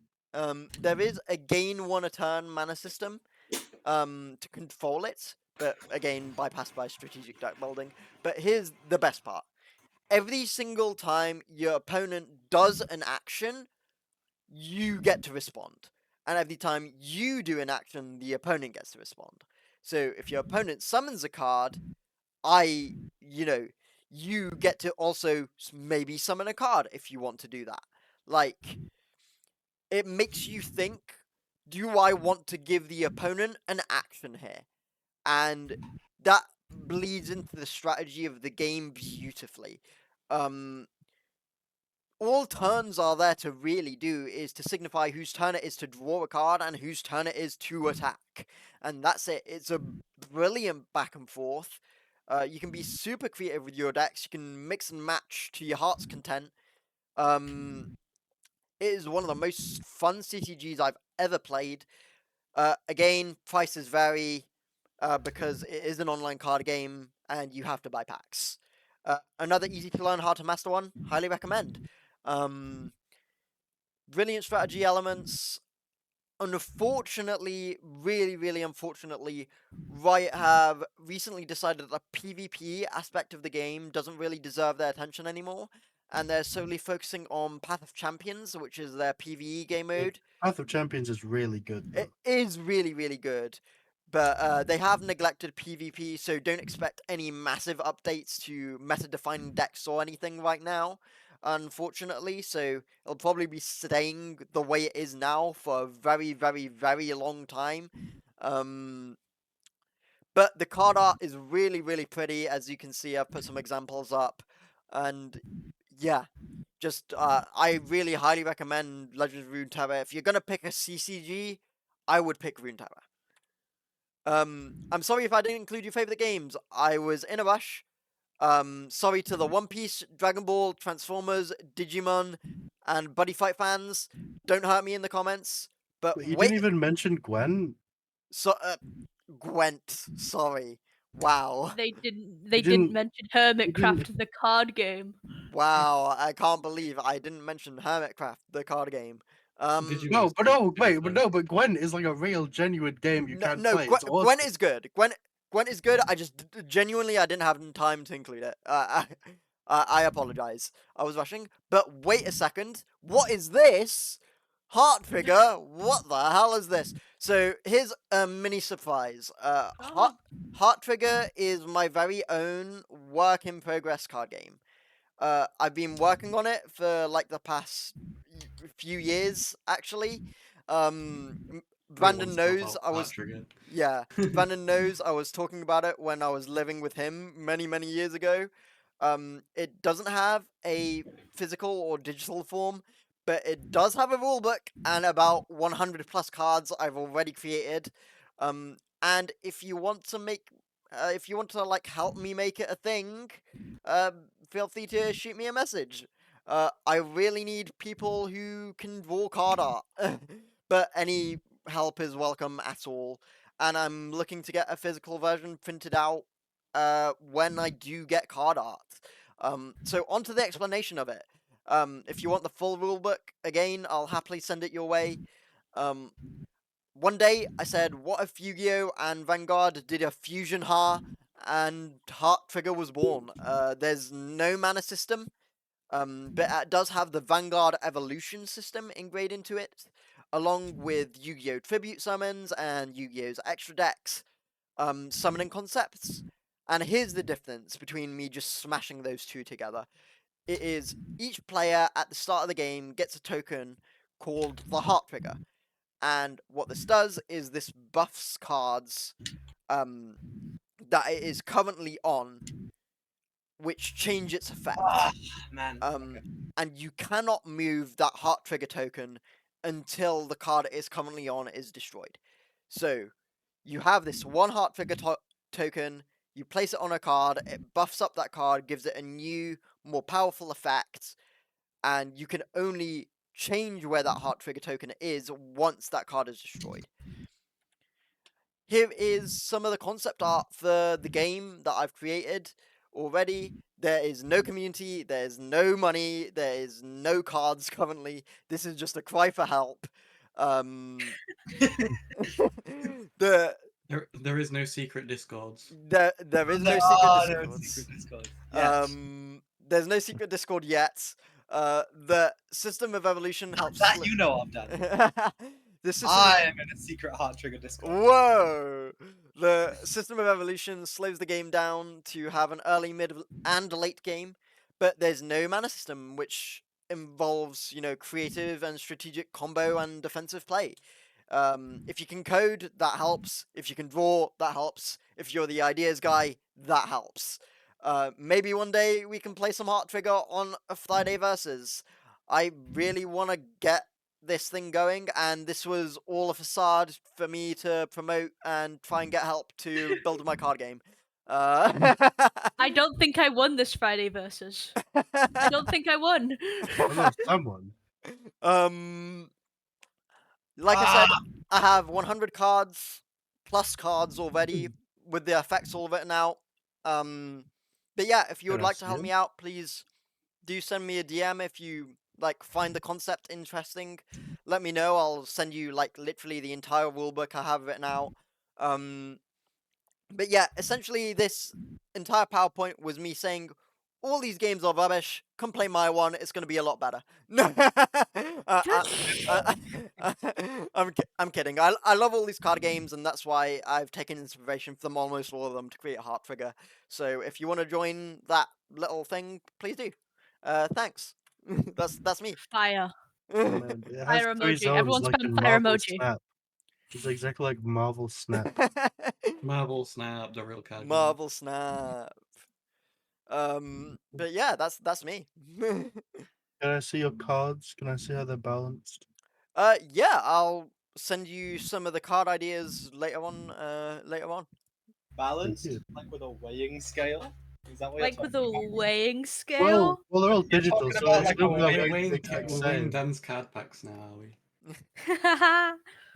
there is a gain one a turn mana system to control it, but again bypassed by strategic deck building. But here's the best part. Every single time your opponent does an action, you get to respond. And every time you do an action, the opponent gets to respond. So if your opponent summons a card, you get to also maybe summon a card if you want to do that. Like, it makes you think, do I want to give the opponent an action here? And that bleeds into the strategy of the game beautifully. All turns are there to really do is to signify whose turn it is to draw a card and whose turn it is to attack. And that's it. It's a brilliant back and forth. You can be super creative with your decks. You can mix and match to your heart's content. It is one of the most fun CTGs I've ever played. Again, prices vary because it is an online card game and you have to buy packs. Another easy to learn, hard to master one. Highly recommend. Brilliant strategy elements. Unfortunately, really unfortunately, Riot have recently decided that the PvP aspect of the game doesn't really deserve their attention anymore, and they're solely focusing on Path of Champions, which is their PvE game mode. Path of Champions is really good. Though. It is really good, but they have neglected PvP, so don't expect any massive updates to meta-defining decks or anything right now, unfortunately. So it'll probably be staying the way it is now for a very long time. But the card art is really pretty, as you can see. I've put some examples up, and yeah. Just, I really highly recommend Legends of Runeterra. If you're gonna pick a CCG, I would pick Runeterra. I'm sorry if I didn't include your favorite games. I was in a rush. Sorry to the One Piece, Dragon Ball, Transformers, Digimon, and Buddy Fight fans. Don't hurt me in the comments. But He wait, didn't even mention Gwen. so Gwent. Sorry. Wow. They didn't didn't- mention Hermitcraft, the card game. Wow. I can't believe I didn't mention Hermitcraft, the card game. Did you No, guys but do- no, do wait, it but though? no, but Gwen is like a real, genuine game you can play. It's awesome. Gwen is good. Gwen is good. I just genuinely I didn't have time to include it. I apologize. I was rushing. But wait a second. What is this? Heart figure? What the hell is this? So here's a mini surprise. Heart Trigger is my very own work in progress card game. I've been working on it for like the past few years, actually. Brandon Everyone's got knows about I was Patrick. yeah. Brandon knows I was talking about it when I was living with him many years ago. It doesn't have a physical or digital form, but it does have a rulebook and about 100 plus cards I've already created. And if you want to like help me make it a thing, feel free to shoot me a message. I really need people who can draw card art, but any help is welcome at all. And I'm looking to get a physical version printed out when I do get card art. So on to the explanation of it. If you want the full rulebook, again, I'll happily send it your way. One day I said, what if Yu-Gi-Oh and Vanguard did a fusion Ha? and Heart Trigger was born. There's no mana system, but it does have the Vanguard Evolution system ingrained into it, along with Yu-Gi-Oh! Tribute summons and Yu-Gi-Oh's extra decks, summoning concepts. And here's the difference between me just smashing those two together. It is each player at the start of the game gets a token called the Heart Trigger. And what this does is this buffs cards that it is currently on, which change its effect. Man. And you cannot move that Heart Trigger token until the card it is currently on is destroyed. So you have this one Heart Trigger token, you place it on a card, it buffs up that card, gives it a new, more powerful effect, and you can only change where that Heart Trigger token is once that card is destroyed. Here is some of the concept art for the game that I've created already. There is no community, there is no money, there is no cards currently. This is just a cry for help. There is no secret discords. There is no secret Discord. There's no secret Discord yet. The system of evolution helps. That you know of, Dan. The system. I am in a secret Heart Trigger Discord. Whoa! The system of evolution slows the game down to have an early, mid, and late game, but there's no mana system, which involves, creative and strategic combo and defensive play. If you can code, that helps. If you can draw, that helps. If you're the ideas guy, that helps. Maybe one day we can play some Heart Trigger on a Friday Versus. I really want to get this thing going, and this was all a facade for me to promote and try and get help to build my card game. I don't think I won this Friday Versus. I don't think I won. Hello, someone. Like I said, I have 100 cards plus cards already with the effects all written out. But yeah, if you would Can I like to see help them? me out, please do send me a DM if you find the concept interesting. Let me know. I'll send you literally the entire rulebook I have written out. But yeah, essentially this entire PowerPoint was me saying all these games are rubbish. Come play my one. It's going to be a lot better. I'm kidding. I love all these card games, and that's why I've taken inspiration from almost all of them to create Heart Trigger. So if you want to join that little thing, please do. Thanks. That's me. Fire. Man, it has Fire three emoji. zones Everyone like spam in fire Marvel emoji. Snap. It's exactly like Marvel Snap. Marvel Snap, the real card game. Marvel Snap. But yeah, that's me. Can I see your cards? Can I see how they're balanced? Yeah, I'll send you some of the card ideas later on. Balanced, you. like with a weighing scale. Is that what Like you're with a talking about? weighing scale. Well, they're all digital, talking so about, it's like, not a gonna We're look weighing, the exact we're weighing same. Dan's card packs now, are we?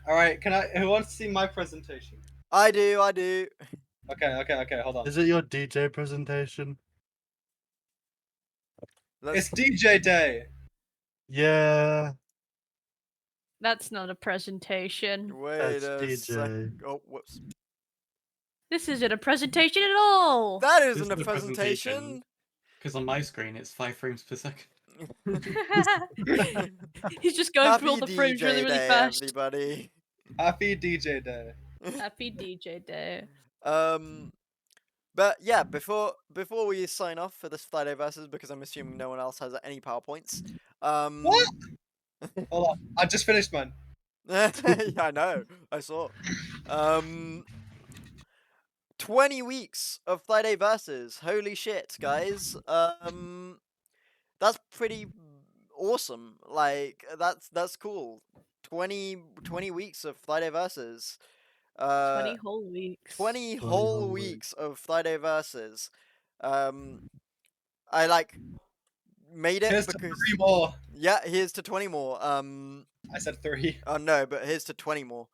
All right, who wants to see my presentation? I do. Okay, hold on. Is it your DJ presentation? Let's- It's DJ Day. Yeah, That's not a presentation. Wait that's a DJ. sec. Oh, whoops. This isn't a presentation at all. That This isn't a is a presentation. presentation. Because on my screen it's 5 frames per second. He's just going Happy through all the frames really, DJ really Day, fast. everybody. Happy DJ Day. Happy DJ Day. But yeah, before we sign off for this Friday Versus, because I'm assuming no one else has any PowerPoints. What? Hold on, I just finished mine. Yeah, I know. I saw. 20 weeks of Friday Versus. Holy shit, guys. That's pretty awesome. That's cool. 20 weeks of Friday Versus. 20 whole weeks. 20 20 whole whole weeks of Friday Versus. I made it Here's to because 3 more. yeah, here's to 20 more. I said 3. Oh no, but here's to 20 more.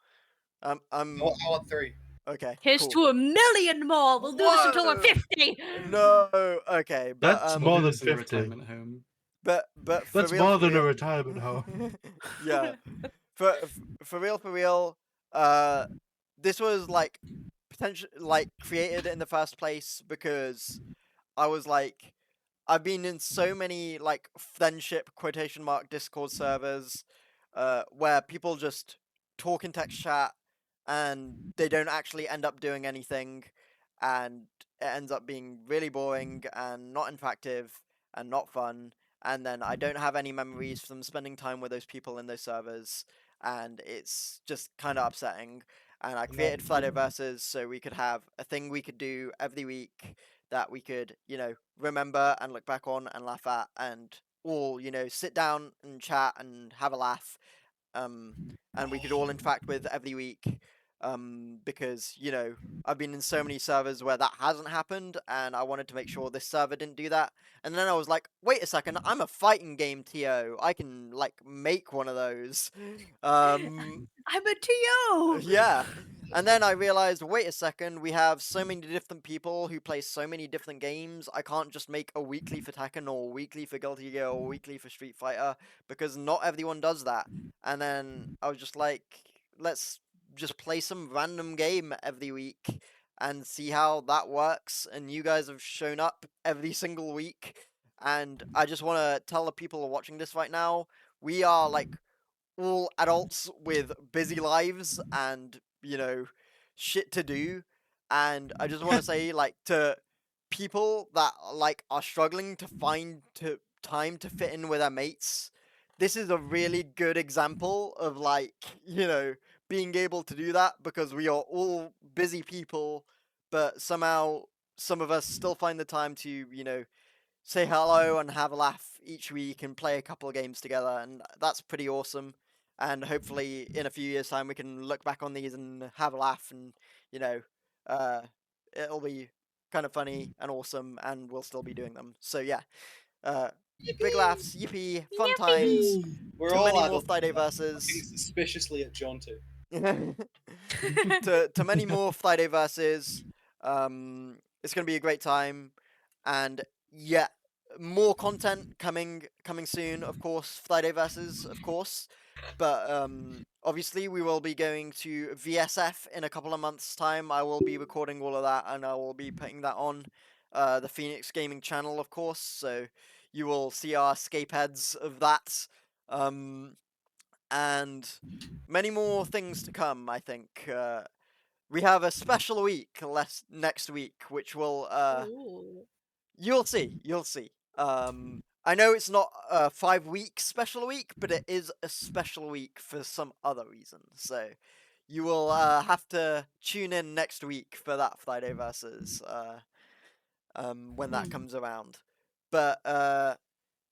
I want 3. Okay. Here's cool. to 1 million more. We'll do this until we're Whoa. 50. No, okay, but That's We'll more do than this in a 50. retirement home. but for That's real, more for than a real- retirement home. Yeah, for real, this was potential like created in the first place because I was like, I've been in so many like friendship quotation mark Discord servers, where people just talk in text chat and they don't actually end up doing anything, and it ends up being really boring and not interactive and not fun. And then I don't have any memories from spending time with those people in those servers, and it's just kind of upsetting. And I created Friday Versus so we could have a thing we could do every week that we could, remember and look back on and laugh at, and all, sit down and chat and have a laugh. And we could all interact with every week. Because, I've been in so many servers where that hasn't happened, and I wanted to make sure this server didn't do that. And then I was like, wait a second, I'm a fighting game TO. I can, make one of those. I'm a TO. Yeah. And then I realized, wait a second, we have so many different people who play so many different games. I can't just make a weekly for Tekken or a weekly for Guilty Gear or a weekly for Street Fighter, because not everyone does that. And then I was just like, let's just play some random game every week and see how that works. And you guys have shown up every single week. And I just want to tell the people watching this right now, we are all adults with busy lives and, shit to do. And I just want to say, to people that, are struggling to find time to fit in with their mates, this is a really good example of, being able to do that, because we are all busy people, but somehow some of us still find the time to, say hello and have a laugh each week and play a couple of games together, and that's pretty awesome. And hopefully in a few years' time we can look back on these and have a laugh, and it'll be kind of funny and awesome, and we'll still be doing them. So yeah, big laughs, yippee, fun times, We're to all many more adults. Friday Looking verses. suspiciously at John too. to many more Friday verses. It's gonna be a great time, and yeah, more content coming soon. Of course, Friday verses, of course, but obviously we will be going to VSF in a couple of months' time. I will be recording all of that, and I will be putting that on the Pheonix Gaming channel, of course. So you will see our escape heads of that. And many more things to come, I think. We have a special week next week, which will Ooh. you'll see. I know it's not a 5 week special week, but it is a special week for some other reason. So you will have to tune in next week for that Friday versus when that comes around. But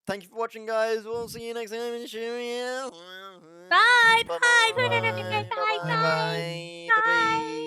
thank you for watching, guys. We'll see you next time in Showdown. Bye, Bye bye, bye. bye, bye, bye, Bye bye. Bye bye.